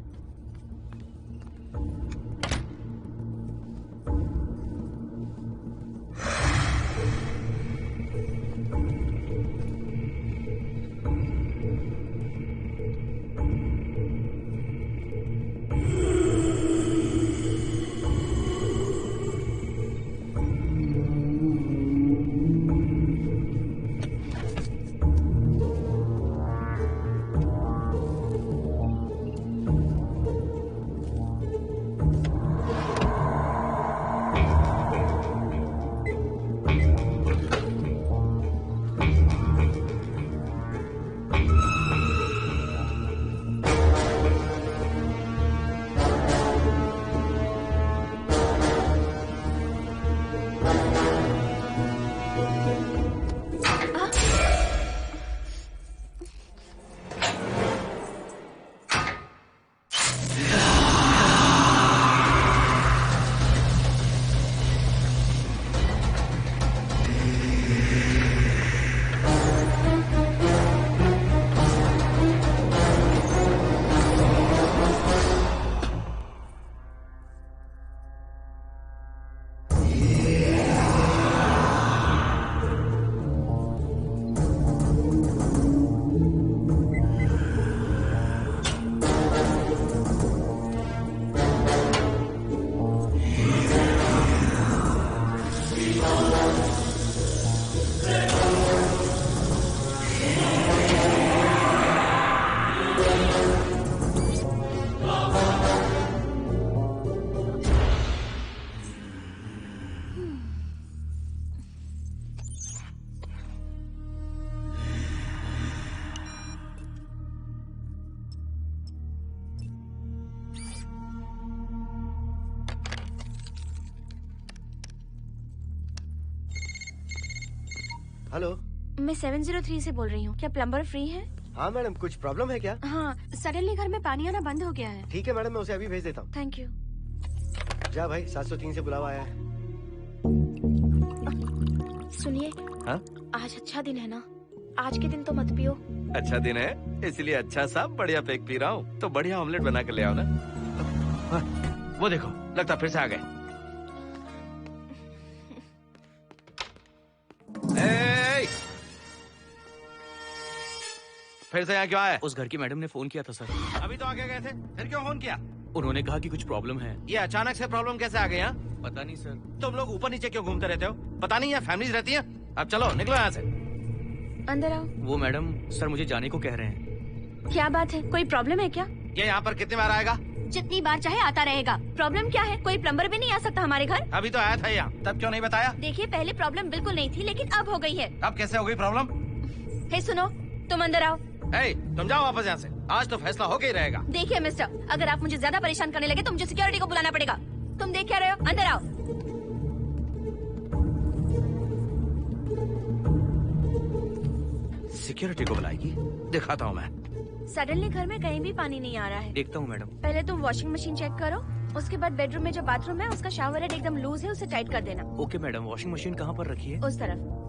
Hello, मैं 703 से बोल रही हूँ। क्या प्लम्बर फ्री है? हाँ मैडम, कुछ प्रॉब्लम है क्या? हाँ, सडनली घर में पानी आना बंद हो गया है। ठीक है मैडम, मैं उसे अभी भेज देता हूँ। Thank you. जा भाई, 703 से बुलावा आया है। सुनिए, हाँ? आज अच्छा दिन है ना, आज के दिन तो मत पियो। अच्छा दिन है इसलिए अच्छा सा बढ़िया पेक पी रहा हूँ, तो बढ़िया ऑमलेट बना कर ले आओ ना। वो देखो, लगता फिर से आ गए। फिर से यहाँ क्यों आए? उस घर की मैडम ने फोन किया था सर। अभी तो आगे गए थे, फिर क्यों फोन किया? उन्होंने कहा कि कुछ प्रॉब्लम है। ये अचानक से प्रॉब्लम कैसे आ गई यहाँ? पता नहीं सर। तुम लोग ऊपर नीचे क्यों घूमते रहते हो? पता नहीं है फैमिलीज रहती है। अब चलो निकलो यहाँ से। अंदर आओ। वो मैडम सर मुझे जाने को कह रहे हैं। क्या बात है, कोई प्रॉब्लम है क्या? ये यहाँ पर कितनी बार आएगा? जितनी बार चाहे आता रहेगा। प्रॉब्लम क्या है? कोई प्लम्बर भी नहीं आ सकता हमारे घर? अभी तो आया था यहाँ, तब क्यों नहीं बताया? देखिए, पहले प्रॉब्लम बिल्कुल नहीं थी, लेकिन अब हो गई है। अब कैसे हो गई प्रॉब्लम? हे सुनो, तुम अंदर आओ। तुम जाओ वापस यहाँ से, आज तो फैसला होके ही रहेगा। देखिए मिस्टर, अगर आप मुझे ज्यादा परेशान करने लगे तो मुझे सिक्योरिटी को बुलाना पड़ेगा। तुम देख क्या रहे हो? अंदर आओ। सिक्योरिटी को बुलाएगी? दिखाता हूँ मैं। सडनली घर में कहीं भी पानी नहीं आ रहा है। देखता हूँ मैडम। पहले तुम वॉशिंग मशीन चेक करो, उसके बाद बेडरूम में जो बाथरूम है उसका शावर हेड एकदम लूज है, उसे टाइट कर देना। ओके मैडम, वॉशिंग मशीन कहाँ पर रखी है? उस तरफ।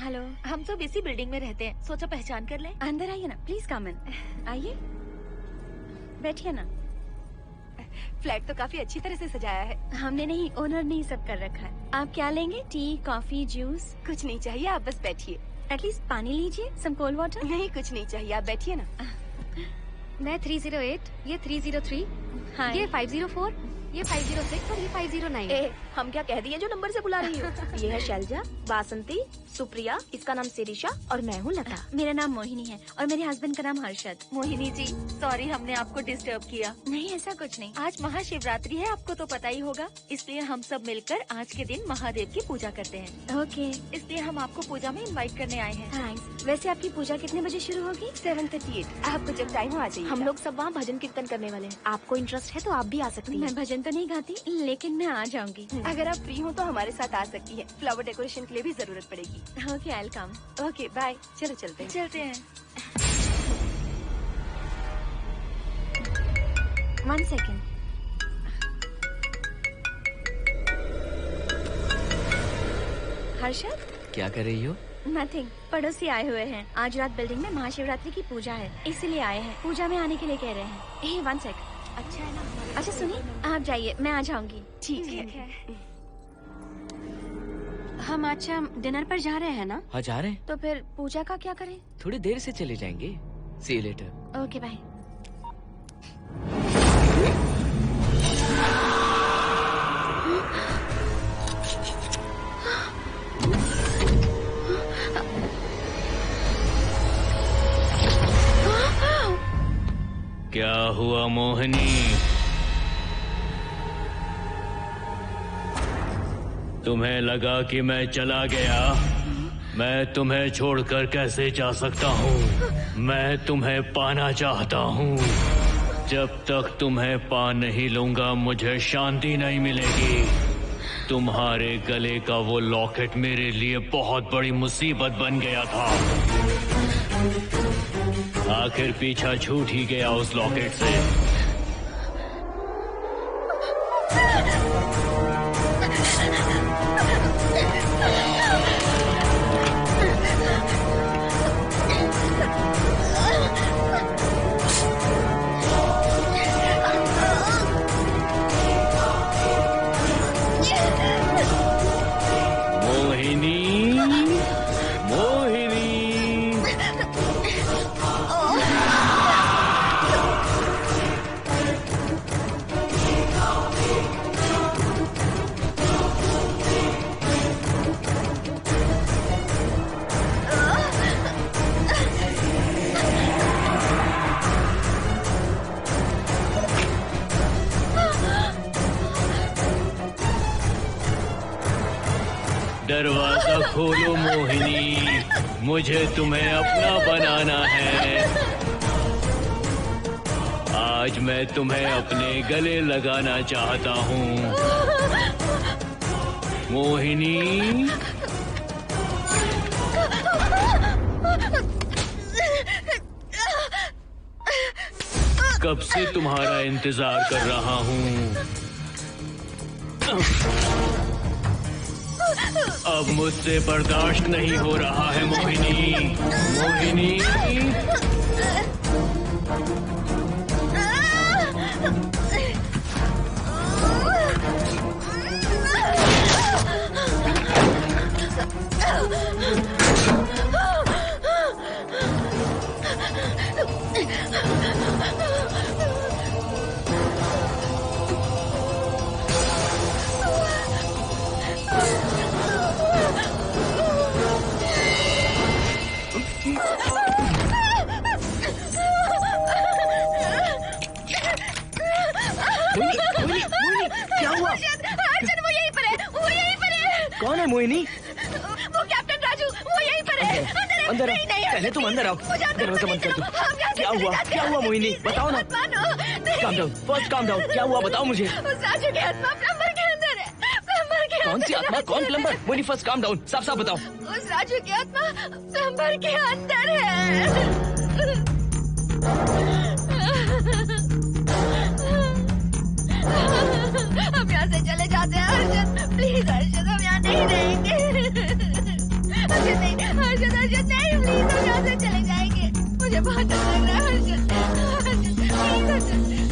हेलो। हम सब इसी बिल्डिंग में रहते हैं, सोचा पहचान कर लें। अंदर आइए ना, प्लीज कम इन। आइए, बैठिए ना। फ्लैट तो काफी अच्छी तरह से सजाया है। हमने नहीं, ओनर ने ही सब कर रखा है। आप क्या लेंगे? T, coffee, juice? कुछ नहीं चाहिए, आप बस बैठिए। एटलीस्ट पानी लीजिए, सम कोल्ड वाटर। नहीं, कुछ नहीं चाहिए, आप बैठिए ना। मैं 308, ये 303, हाँ। ये 504, ये 506 और ये 509। हम क्या कह दिए जो नंबर से बुला रही हो? ये है शैलजा, बासंती, सुप्रिया, इसका नाम शिरीषा और मैं हूँ लता। मेरा नाम मोहिनी है और मेरे हस्बैंड का नाम हर्षद। मोहिनी जी, सॉरी हमने आपको डिस्टर्ब किया। नहीं, ऐसा कुछ नहीं। आज महाशिवरात्रि है, आपको तो पता ही होगा, इसलिए हम सब मिलकर आज के दिन महादेव की पूजा करते हैं। ओके। इसलिए हम आपको पूजा में इनवाइट करने आए हैं। थैंक्स। वैसे आपकी पूजा कितने बजे शुरू होगी? 7:38। आपको जब टाइम हो आ जाइए। हम लोग सब वहाँ भजन कीर्तन करने वाले हैं, आपको इंटरेस्ट है तो आप भी आ सकती मैं हैं। भजन तो नहीं गाती, लेकिन मैं आ जाऊंगी। अगर आप फ्री हो तो हमारे साथ आ सकती है। फ्लावर डेकोरेशन के लिए भी जरूरत पड़ेगी। Okay, I will come. Okay, bye. चलो चलते हैं। चलते हैं। 1 सेकेंड। हर्षद, क्या कर रही हो? नथिंग। पड़ोसी आए हुए हैं। आज रात बिल्डिंग में महाशिवरात्रि की पूजा है, इसीलिए आए हैं। पूजा में आने के लिए कह रहे हैं। 1 सेकेंड। अच्छा है ना? अच्छा सुनिए, आप जाइए, मैं आ जाऊंगी। ठीक है। हम अच्छा डिनर पर जा रहे हैं ना? हाँ, जा रहे हैं। तो फिर पूजा का क्या करें? थोड़ी देर से चले जाएंगे। See you later. Okay, bye. क्या हुआ मोहिनी? तुम्हें लगा कि मैं चला गया? मैं तुम्हें छोड़कर कैसे जा सकता हूँ? मैं तुम्हें पाना चाहता हूँ। जब तक तुम्हें पा नहीं लूंगा मुझे शांति नहीं मिलेगी। तुम्हारे गले का वो लॉकेट मेरे लिए बहुत बड़ी मुसीबत बन गया था। आखिर पीछा छूट ही गया उस लॉकेट से। दरवाजा खोलो मोहिनी, मुझे तुम्हें अपना बनाना है। आज मैं तुम्हें अपने गले लगाना चाहता हूँ मोहिनी। कब से तुम्हारा इंतजार कर रहा हूँ। अब मुझसे बर्दाश्त नहीं हो रहा है मोहिनी। मोहिनी कौन है मोहिनी? वो कैप्टन राजू, वो यहीं पर है। अंदर आओ। पहले तुम अंदर आओ। दरवाजा बंद कर दो। क्या हुआ? क्या हुआ मोहिनी? बताओ ना। Calm down, first calm down. क्या हुआ बताओ मुझे। उस राजू की आत्मा प्लम्बर के अंदर है। प्लम्बर के कौन सी आत्मा? कौन plumber? Mohini first calm down, साफ साफ बताओ। उस राजू की आत्मा प्लम्बर के अंदर है। हम यहाँ से चले जाते हैं हर्षद, प्लीज हर्षद, हम यहाँ नहीं रहेंगे। हर्षद नहीं, हर्षद हर्षद नहीं, प्लीज हम यहाँ से चले जाएंगे, मुझे बहुत डर लग रहा है हर्षद, हर्षद प्लीज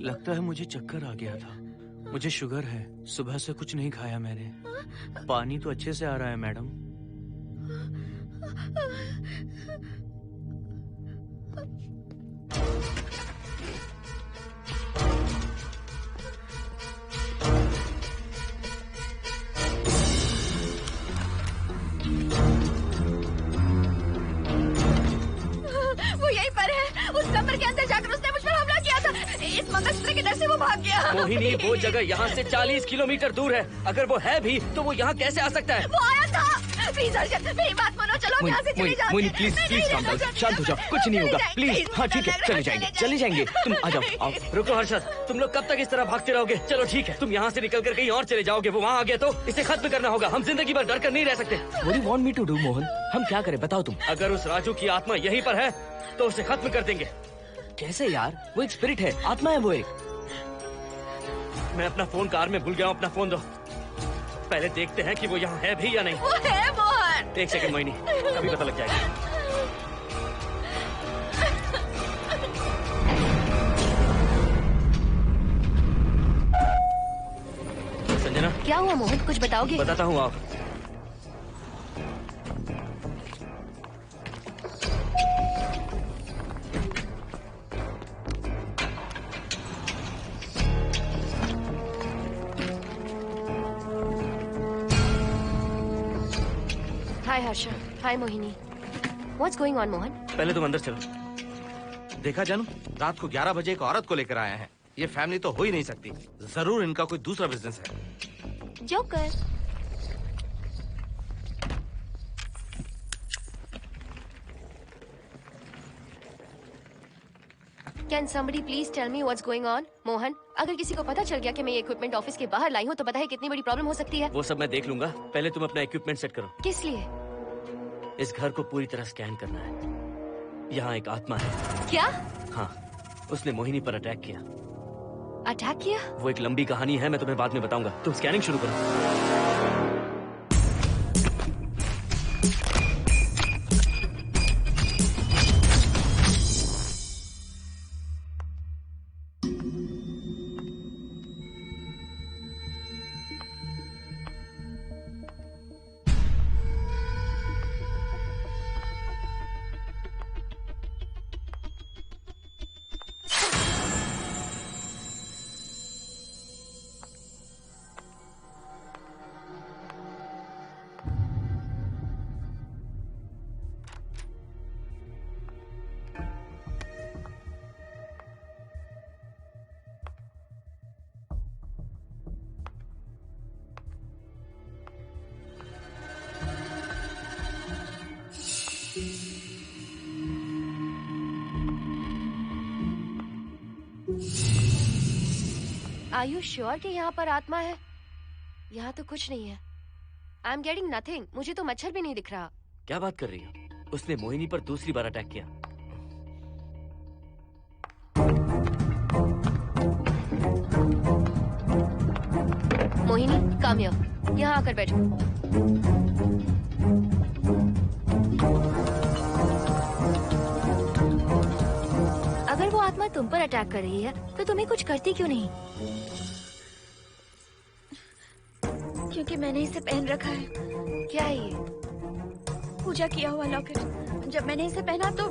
लगता है मुझे चक्कर आ गया था। मुझे शुगर है, सुबह से कुछ नहीं खाया मैंने। पानी तो अच्छे से आ रहा है मैडम। वो यहीं पर है, उस कमरे के अंदर जाकर उसने मुझ पर हमला किया था। इस मंगलसूत्र के डर से वो भाग गया। मोहिनी, वो जगह यहाँ से 40 किलोमीटर दूर है। अगर वो है भी तो वो यहाँ कैसे आ सकता है? वो आया था। प्लीज हर्षद, मेरी बात मानो, चलो हम यहाँ से चले जाते हैं। Mohini please please calm down, शांत हो जाओ, कुछ नहीं होगा प्लीज। हाँ ठीक है, चले जाएंगे। तुम आ जाओ, आओ। रुको हर्षद, तुम लोग कब तक इस तरह भागते रहोगे? चलो ठीक है, तुम यहाँ से निकल कर कहीं और चले जाओगे। वो वहाँ आ गया तो इसे खत्म करना होगा। हम जिंदगी भर डर कर नहीं रह सकते। What do you want me to do, Mohan? हम क्या करें बताओ तुम। अगर उस राजू की आत्मा यहीं पर है तो उसे खत्म कर देंगे। कैसे यार? वो एक स्पिरिट है, आत्मा है वो एक। मैं अपना फोन कार में भूल गया हूँ, अपना फोन दो। पहले देखते हैं कि वो यहाँ है भी या नहीं। वो है मोहन। एक सेकंड मोहिनी, अभी पता लग जाएगा। संजना, क्या हुआ मोहन, कुछ बताओगे? बताता हूँ आप। हाय हर्षा, हाय Mohini. What's going on Mohan? पहले तुम अंदर चलो। देखा जानू, रात को 11 बजे एक औरत को लेकर आया है। ये फैमिली तो हो ही नहीं सकती। जरूर इनका कोई दूसरा बिजनेस है। Joker. Can somebody please tell me what's going on? Mohan, अगर किसी को पता चल गया कि मैं ये इक्विपमेंट ऑफिस के बाहर लाई हूँ तो पता है कितनी बड़ी प्रॉब्लम हो सकती है। वो सब मैं देख लूंगा, पहले तुम अपना इक्विपमेंट सेट करो। किस लिए? इस घर को पूरी तरह स्कैन करना है। यहाँ एक आत्मा है। क्या? हाँ, उसने मोहिनी पर अटैक किया। अटैक किया? वो एक लंबी कहानी है, मैं तुम्हें बाद में बताऊंगा। तुम स्कैनिंग शुरू करो। Are you sure कि यहाँ पर आत्मा है? यहाँ तो कुछ नहीं है। I'm getting nothing. मुझे तो मच्छर भी नहीं दिख रहा। क्या बात कर रही हो? उसने मोहिनी पर दूसरी बार अटैक किया। Mohini, come here. यहाँ आकर बैठो। अगर वो आत्मा तुम पर अटैक कर रही है तो तुम्हें कुछ करती क्यों नहीं? क्योंकि मैंने इसे पहन रखा है। क्या है ये? पूजा किया हुआ लॉकेट। जब मैंने इसे पहना तो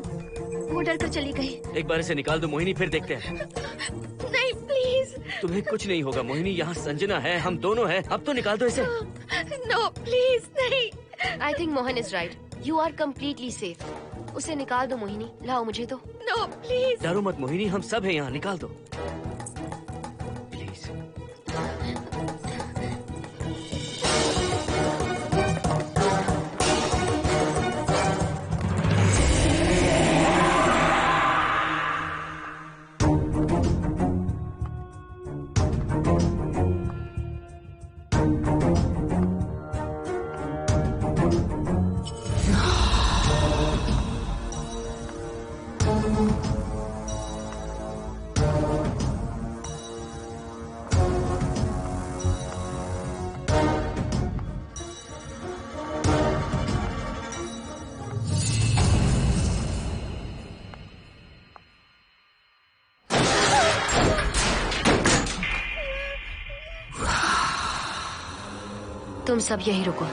वो डर कर चली गई। एक बार इसे निकाल दो मोहिनी, फिर देखते हैं। नहीं प्लीज। तुम्हें कुछ नहीं होगा मोहिनी, यहाँ संजना है, हम दोनों हैं। अब तो निकाल दो इसे। नो प्लीज नहीं। I think Mohan is right. You are completely safe. उसे निकाल दो मोहिनी, लाओ मुझे तो। No please. डरो मत मोहिनी, हम सब हैं यहाँ, निकाल दो प्लीज। तुम सब यही रुको।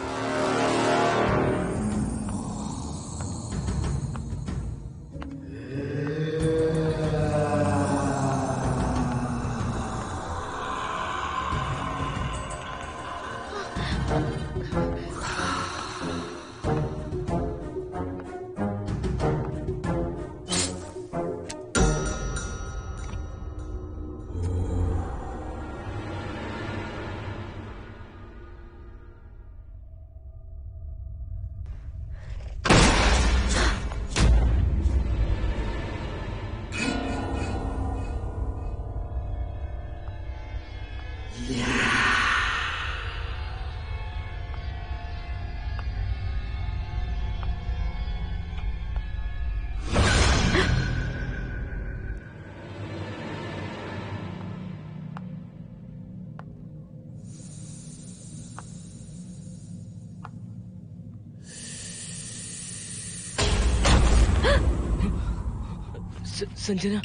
संजना,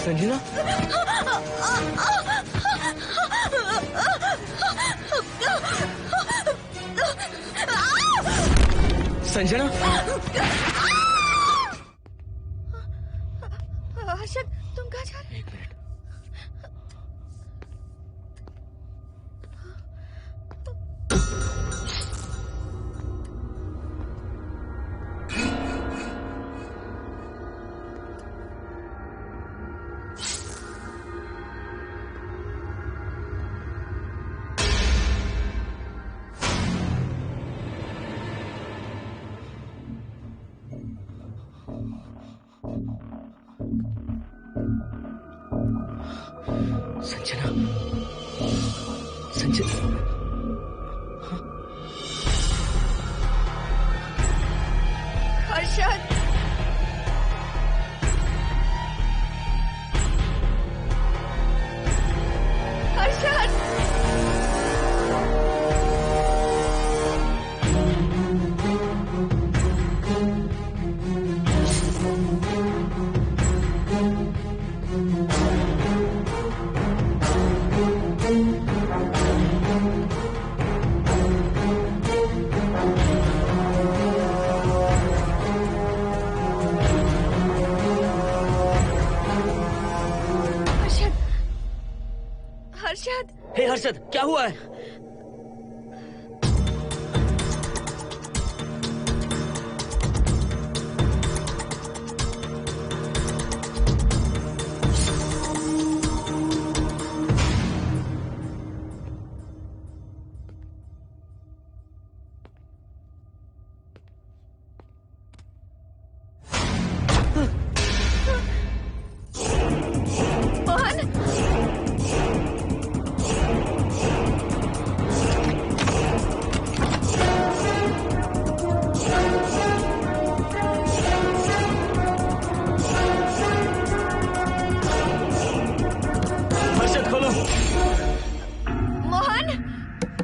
संजना, संजना, हर्षद, तुम कहाँ जा रहे हो? एक मिनट। संजना, संजना, हर्षद, हर्षद, हर्षद। हे हर्षद, क्या हुआ है?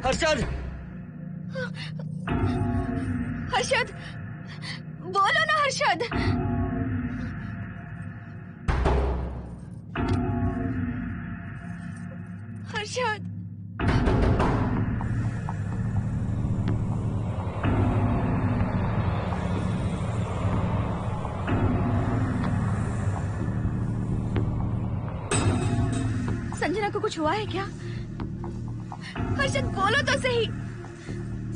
हर्षद, हर्षद, बोलो ना हर्षद। हर्षद, संजना को कुछ हुआ है क्या? हर्षद बोलो तो सही,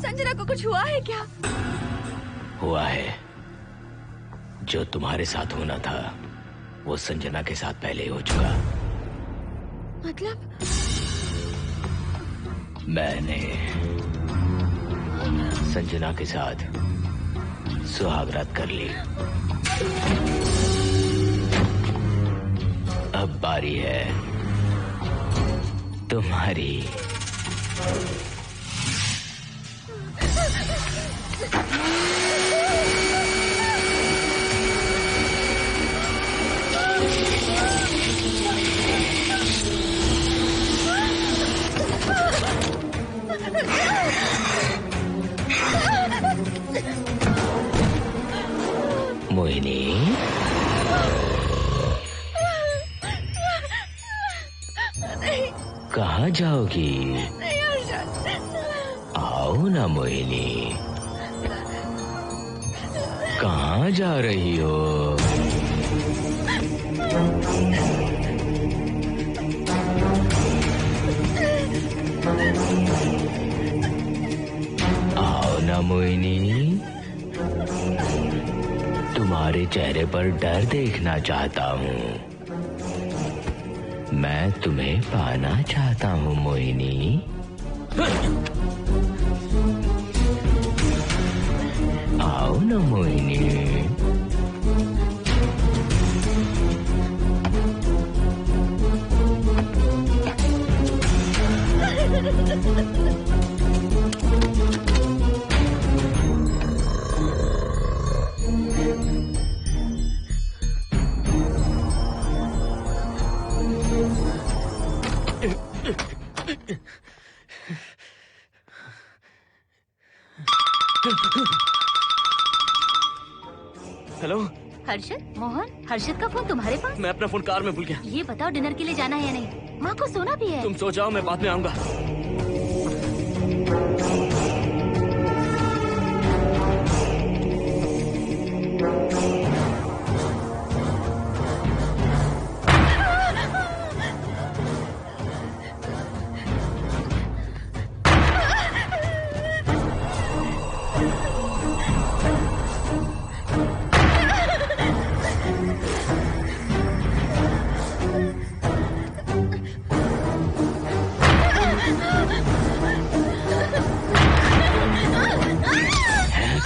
संजना को कुछ हुआ है क्या? हुआ है। जो तुम्हारे साथ होना था वो संजना के साथ पहले ही हो चुका। मतलब? मैंने संजना के साथ सुहागरात कर ली। अब बारी है तुम्हारी। मोहिनी, कहाँ जाओगी? आओ ना मोहिनी, कहाँ जा रही हो? आओ ना मोहिनी, तुम्हारे चेहरे पर डर देखना चाहता हूँ। मैं तुम्हें पाना चाहता हूँ मोहिनी। आओ ना मोहिनी। हेलो हर्षद, मोहन, हर्षद का फोन तुम्हारे पास? मैं अपना फोन कार में भूल गया। ये बताओ डिनर के लिए जाना है या नहीं? माँ को सोना भी है। तुम सो जाओ, मैं बाद में आऊंगा।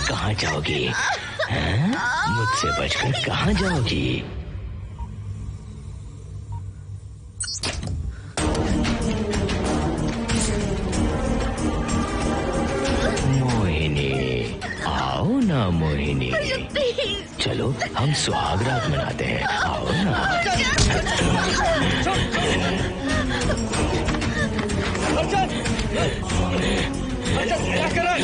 कहाँ जाओगी? मुझसे बचकर कहाँ जाओगी? मोहिनी, आओ ना मोहिनी। चलो हम सुहागरात मनाते हैं, आओ ना। क्या कर रहा है?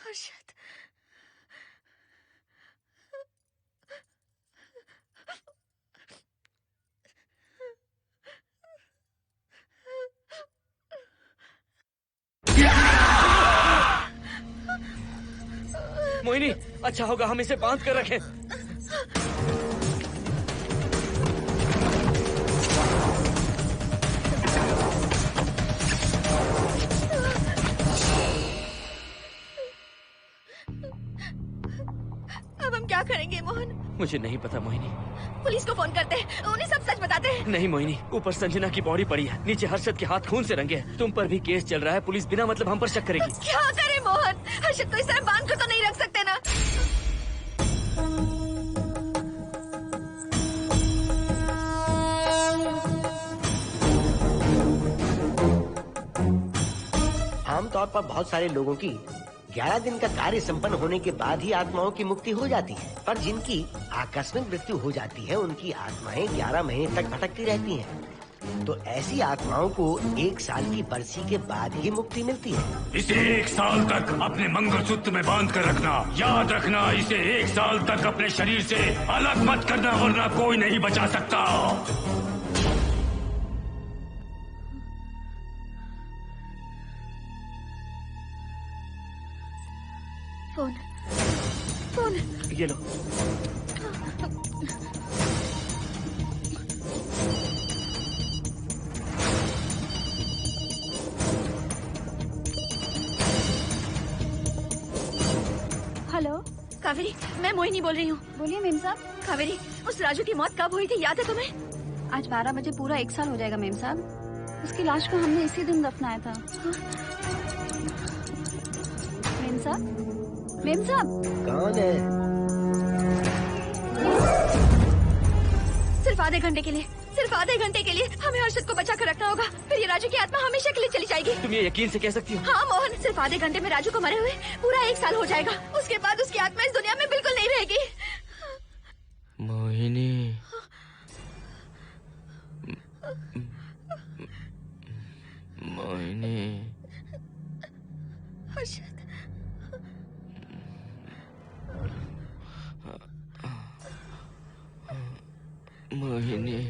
हर्षद, मोहिनी, अच्छा होगा हम इसे बांध कर रखें। अब हम क्या करेंगे मोहन? मुझे नहीं पता मोहिनी। पुलिस को फोन करते हैं, उन्हें सब सच बताते हैं। नहीं मोहिनी, ऊपर संजना की बॉडी पड़ी है, नीचे हर्षद के हाथ खून से रंगे हैं। तुम पर भी केस चल रहा है, पुलिस बिना मतलब हम पर शक करेगी। तो क्या करें मोहन? हर्षद को इस तरह बांध कर तो नहीं रख सकते ना। आमतौर पर बहुत सारे लोगों की 11 दिन का कार्य संपन्न होने के बाद ही आत्माओं की मुक्ति हो जाती है, पर जिनकी आकस्मिक मृत्यु हो जाती है उनकी आत्माएं 11 महीने तक भटकती रहती हैं। तो ऐसी आत्माओं को 1 साल की बरसी के बाद ही मुक्ति मिलती है। इसे 1 साल तक अपने मंगलसूत्र में बांध कर रखना। याद रखना, इसे 1 साल तक अपने शरीर से अलग मत करना, वरना कोई नहीं बचा सकता। फोन ये लो। हेलो कावेरी, मैं मोहिनी बोल रही हूँ। बोलिए मेम साहब। कावेरी, उस राजू की मौत कब हुई थी, याद है तुम्हें? आज 12 बजे पूरा 1 साल हो जाएगा मेम साहब। उसकी लाश को हमने इसी दिन दफनाया था। मेम साहब, मेम साहब। कौन है? सिर्फ आधे घंटे के लिए, सिर्फ आधे घंटे के लिए हमें हर्षद को बचा कर रखना होगा, फिर ये राजू की आत्मा हमेशा के लिए चली जाएगी। तुम ये यकीन से कह सकती हो? हाँ मोहन, सिर्फ आधे घंटे में राजू को मरे हुए पूरा 1 साल हो जाएगा। उसके बाद उसकी आत्मा इस दुनिया में बिल्कुल नहीं रहेगी। मोहिनी, मोहिनी, हर्षद, मोहिनी,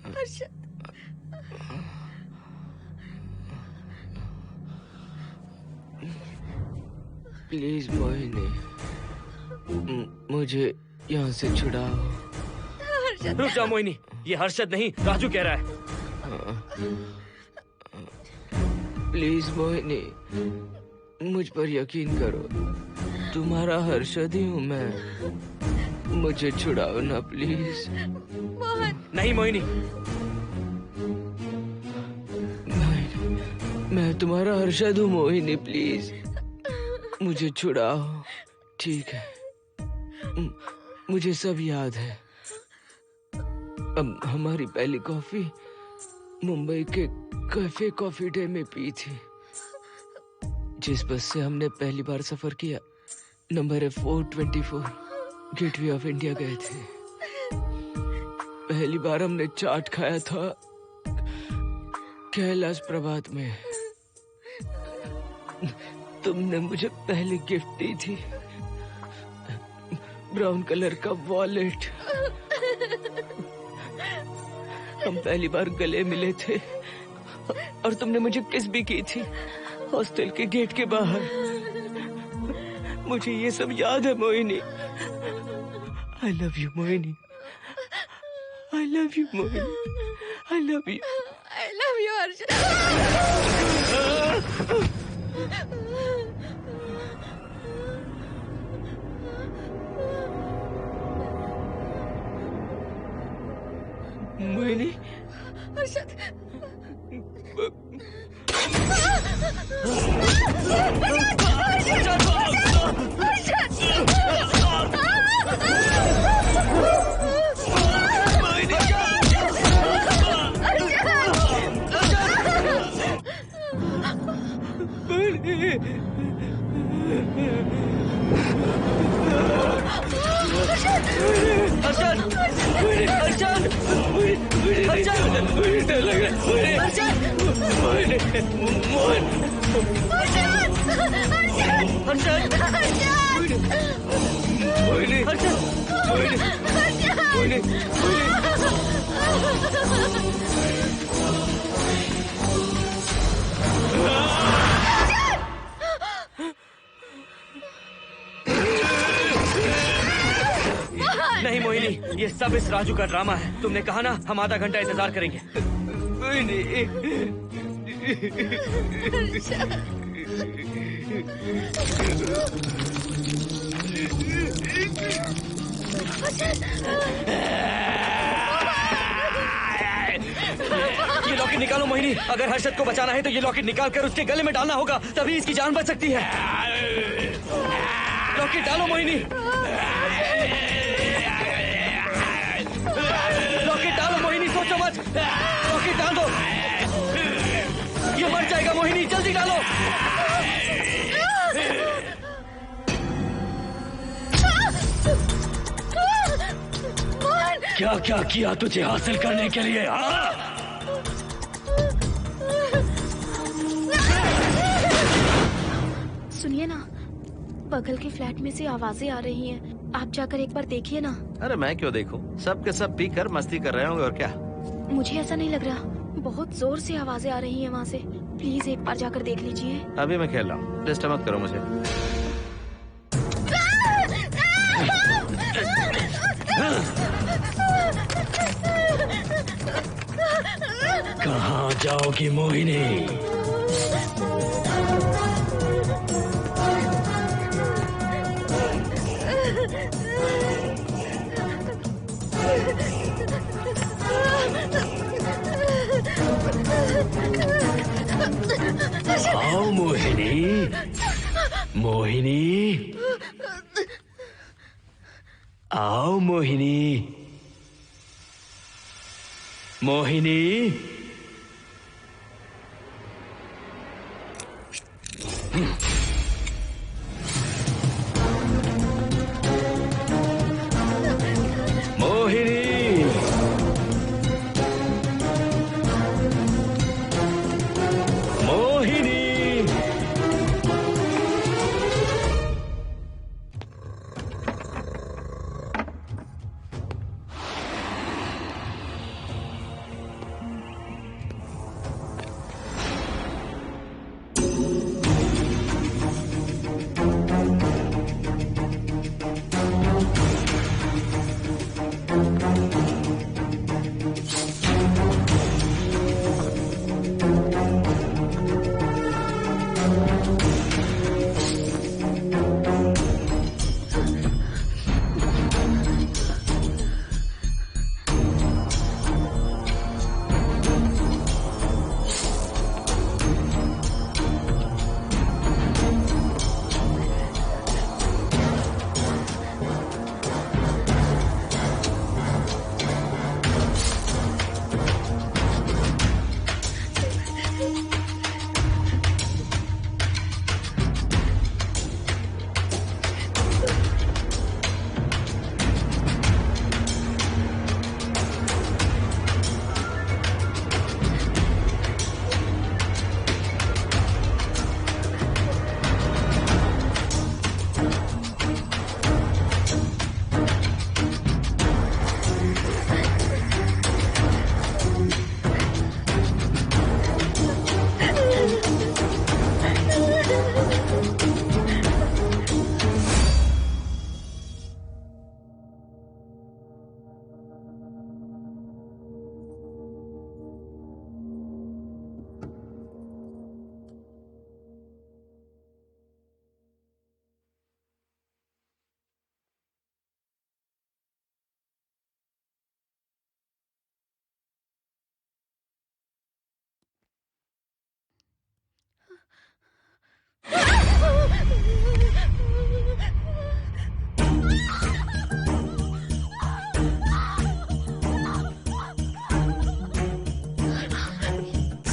हर्षद, प्लीज मोहिनी, मुझे यहाँ से छुड़ाओ। रुक जाओ मोहिनी, ये हर्षद नहीं राजू कह रहा है। प्लीज मोहिनी, मुझ पर यकीन करो, तुम्हारा हर्षद ही हूँ मैं। मुझे छुड़ाओ ना प्लीज। मोहन। नहीं मोहिनी, मैं तुम्हारा हर्षद हूँ मोहिनी, प्लीज मुझे छुड़ाओ। ठीक है, मुझे सब याद है। अब हमारी पहली कॉफी मुंबई के कैफे कॉफी डे में पी थी। जिस बस से हमने पहली बार सफर किया, नंबर है 424, गेटवे ऑफ इंडिया गए थे। पहली बार हमने चाट खाया था कैलाश प्रभात में। तुमने मुझे पहली गिफ्ट दी थी, ब्राउन कलर का वॉलेट। हम पहली बार गले मिले थे और तुमने मुझे किस भी की थी हॉस्टल के गेट के बाहर। मुझे ये सब याद है Mohini. I love you Mohini, I love you Mohini, I love you, I love you Harshad. Mohini, Harshad, नहीं मोहिनी, ये सब इस राजू का ड्रामा है। तुमने कहा ना हम आधा घंटा इंतजार करेंगे। ये लॉकेट निकालो मोहिनी। अगर हर्षद को बचाना है तो ये लॉकेट निकाल कर उसके गले में डालना होगा, तभी इसकी जान बच सकती है। लॉकेट डालो मोहिनी। लॉकेट डालो मोहिनी, सोचो मत। लॉकेट डाल दो। ये मर जाएगा मोहिनी, जल्दी डालो। क्या क्या किया तुझे हासिल करने के लिए? सुनिए ना, बगल के फ्लैट में से आवाजें आ रही हैं। आप जाकर एक बार देखिए ना। अरे मैं क्यों देखूं? सब के सब पी कर मस्ती कर रहे होंगे और क्या। मुझे ऐसा नहीं लग रहा, बहुत जोर से आवाजें आ रही हैं वहाँ से। प्लीज एक बार जाकर देख लीजिए। अभी मैं खेल रहा हूँ, डिस्टर्ब मत करो मुझे। कहाँ जाओगी मोहिनी? आओ मोहिनी, मोहिनी, आओ मोहिनी, मोहिनी। मोहिनी, मोहिनी।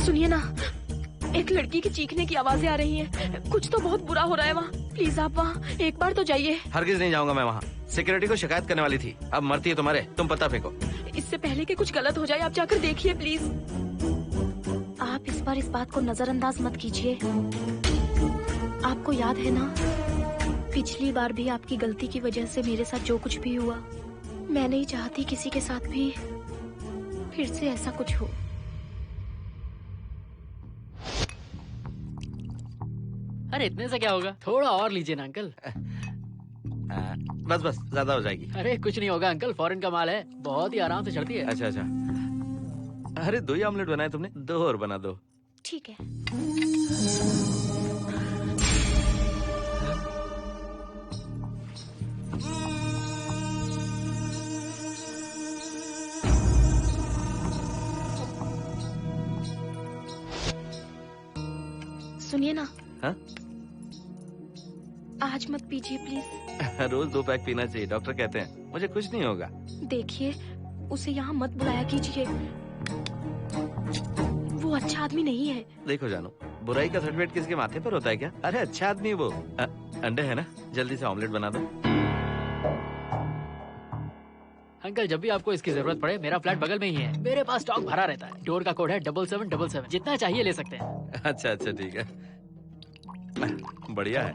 सुनिए ना, एक लड़की की चीखने की आवाजें आ रही हैं। कुछ तो बहुत बुरा हो रहा है वहाँ। प्लीज आप वहाँ एक बार तो जाइए। हरगिज नहीं जाऊंगा मैं वहाँ। सिक्योरिटी को शिकायत करने वाली थी, अब मरती है तुम्हारे, तुम पता फेंको। इससे पहले कि कुछ गलत हो जाए आप जाकर देखिए प्लीज। आप इस बार इस बात को नजरअंदाज मत कीजिए। आपको याद है ना, पिछली बार भी आपकी गलती की वजह से मेरे साथ जो कुछ भी हुआ, मैं नहीं चाहती किसी के साथ भी फिर से ऐसा कुछ हो। अरे इतने से क्या होगा, थोड़ा और लीजिए ना अंकल। बस बस, ज्यादा हो जाएगी। अरे कुछ नहीं होगा अंकल, फॉरेन का माल है, बहुत ही आराम से चढ़ती है। अच्छा अच्छा। अरे 2 ही ऑमलेट बनाए तुमने, 2 और बना दो। ठीक है। सुनिए ना। हाँ? आज मत पीजिए प्लीज। रोज 2 पैक पीना चाहिए, डॉक्टर कहते हैं। मुझे कुछ नहीं होगा। देखिए, उसे यहाँ मत बुलाया कीजिए। वो अच्छा आदमी नहीं है। देखो जानू, बुराई का सर्टिफिकेट किसी के माथे पर होता है क्या? अरे अच्छा आदमी है वो। अंडे है ना? जल्दी से ऑमलेट बना दो। अंकल जब भी आपको इसकी जरूरत पड़े मेरा फ्लैट बगल में ही है। मेरे पास स्टॉक भरा रहता है। डोर का कोड है 7777। जितना चाहिए ले सकते हैं। अच्छा अच्छा ठीक है, बढ़िया है।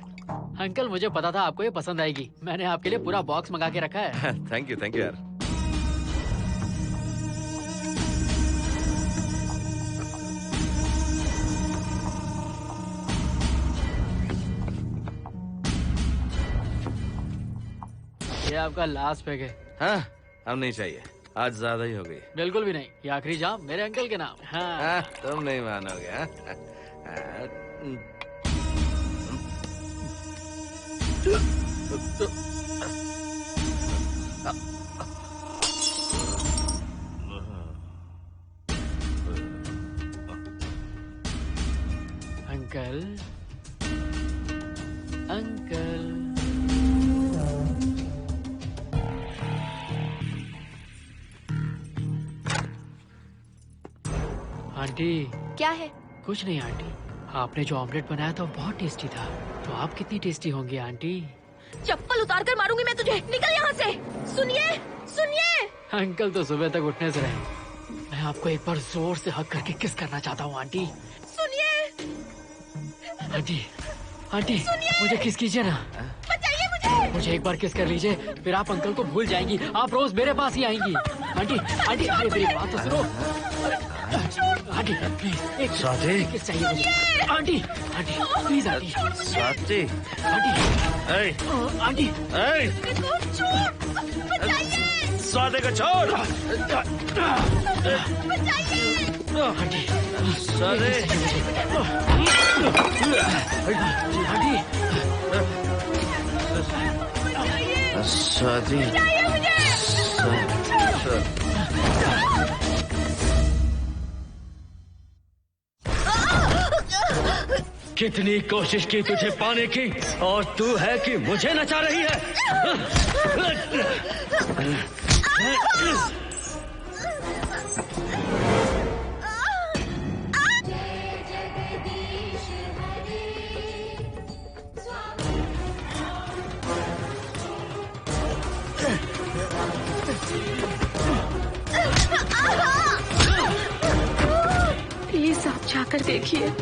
अंकल मुझे पता था आपको ये पसंद आएगी। मैंने आपके लिए पूरा बॉक्स मंगा के रखा है। थैंक यू यार। ये आपका लास्ट पैक है। हाँ, अब नहीं चाहिए, आज ज्यादा ही हो गई। बिल्कुल भी नहीं, ये आखिरी जाम मेरे अंकल के नाम। हाँ। तुम नहीं मानोगे। Uncle uncle aunty. क्या है? कुछ नहीं आंटी, आपने जो ऑमलेट बनाया था वो बहुत टेस्टी था। तो आप कितनी टेस्टी होंगी आंटी? चप्पल उतार कर मारूंगी मैं तुझे। निकल यहाँ से। सुनिए सुनिए। अंकल तो सुबह तक उठने से रहे। मैं आपको एक बार जोर से हक करके किस करना चाहता हूँ आंटी। सुनिए। आंटी आंटी मुझे किस कीजिए ना। बचाइए मुझे। मुझे एक बार किस कर लीजिए, फिर आप अंकल को भूल जाएंगी। आप रोज मेरे पास ही आएंगी। आंटी आंटी अरे मेरी बात तो सुनो। आंटी प्लीज एक स्वाति किस चाहिए मुझे। Aunty aunty please aunty. Swati aunty aunty Swati को छोड़। आंटी स्वाति स्वाति कितनी कोशिश की तुझे पाने की और तू है कि मुझे नचा रही है। प्लीज आप जाकर देखिए।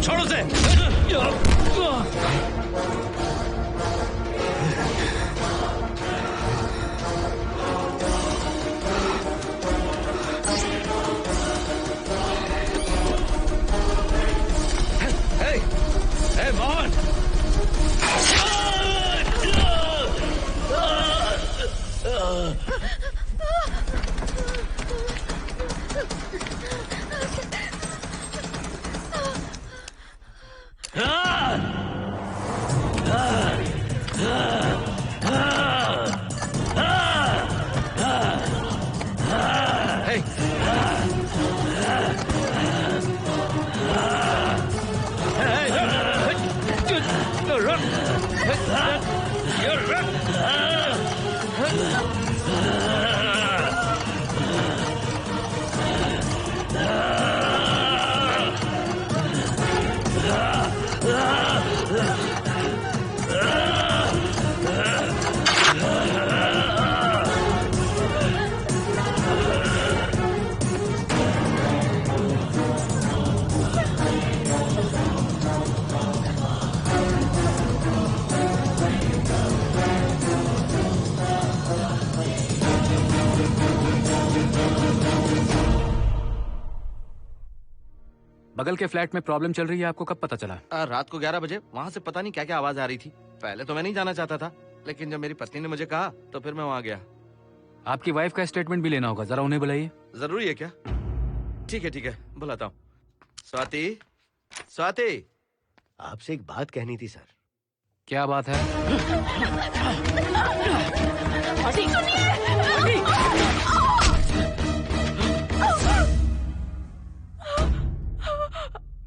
छोड़ो से। Hey, Mohan! बगल के फ्लैट में प्रॉब्लम चल रही है, आपको कब पता चला? रात को 11 बजे वहाँ से पता नहीं क्या क्या आवाज आ रही थी। पहले तो मैं नहीं जाना चाहता था, लेकिन जब मेरी पत्नी ने मुझे कहा तो फिर मैं वहाँ गया। आपकी वाइफ का स्टेटमेंट भी लेना होगा, जरा उन्हें बुलाइए। जरूरी है क्या? ठीक है, बुलाता हूँ। स्वाति, स्वाति, आपसे एक बात कहनी थी सर। क्या बात है?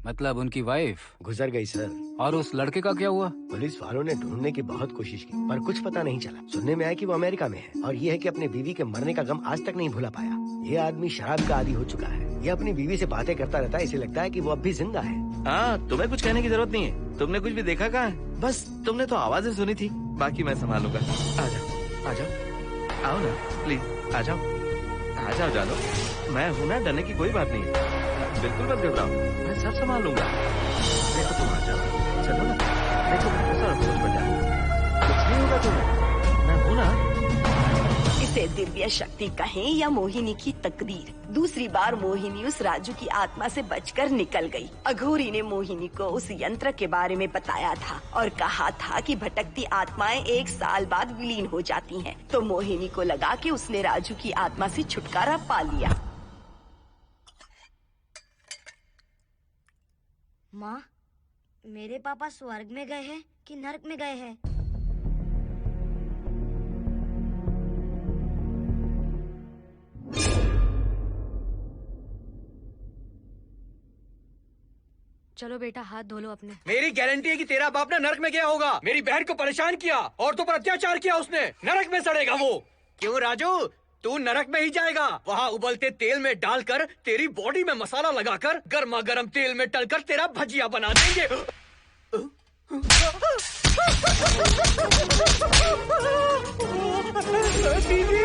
मतलब उनकी वाइफ गुजर गई सर। और उस लड़के का क्या हुआ? पुलिस वालों ने ढूंढने की बहुत कोशिश की पर कुछ पता नहीं चला। सुनने में आया कि वो अमेरिका में है और ये है कि अपने बीवी के मरने का गम आज तक नहीं भुला पाया। ये आदमी शराब का आदी हो चुका है। ये अपनी बीवी से बातें करता रहता है, इसे लगता है कि वो अब भी जिंदा है। हाँ, तुम्हें कुछ कहने की जरूरत नहीं है। तुमने कुछ भी देखा कहाँ है? बस तुमने तो आवाजें सुनी थी, बाकी मैं संभालूंगा। आ जाओ, आओ ना प्लीज, आ जाओ जानो। मैं हूँ ना, डरने की कोई बात नहीं है। बिल्कुल मत घबराओ, मैं सब संभाल लूंगा। देखो तुम आ जाओ, चलो ना। देखो सारा कुछ बचा, कुछ नहीं होगा तुम्हें, मैं हूँ ना। इसे दिव्य शक्ति कहें या मोहिनी की तकदीर, दूसरी बार मोहिनी उस राजू की आत्मा से बचकर निकल गई। अघोरी ने मोहिनी को उस यंत्र के बारे में बताया था और कहा था कि भटकती आत्माएं 1 साल बाद विलीन हो जाती हैं। तो मोहिनी को लगा कि उसने राजू की आत्मा से छुटकारा पा लिया। माँ, मेरे पापा स्वर्ग में गए हैं कि नरक में गए हैं? चलो बेटा, हाथ धो लो अपने। मेरी गारंटी है कि तेरा बाप ना नरक में गया होगा। मेरी बहन को परेशान किया, औरतों पर अत्याचार किया उसने। नरक में सड़ेगा वो। क्यों राजू, तू नरक में ही जाएगा। वहाँ उबलते तेल में डालकर तेरी बॉडी में मसाला लगाकर गर्मा गर्म तेल में तलकर तेरा भजिया बना देंगे। दीदी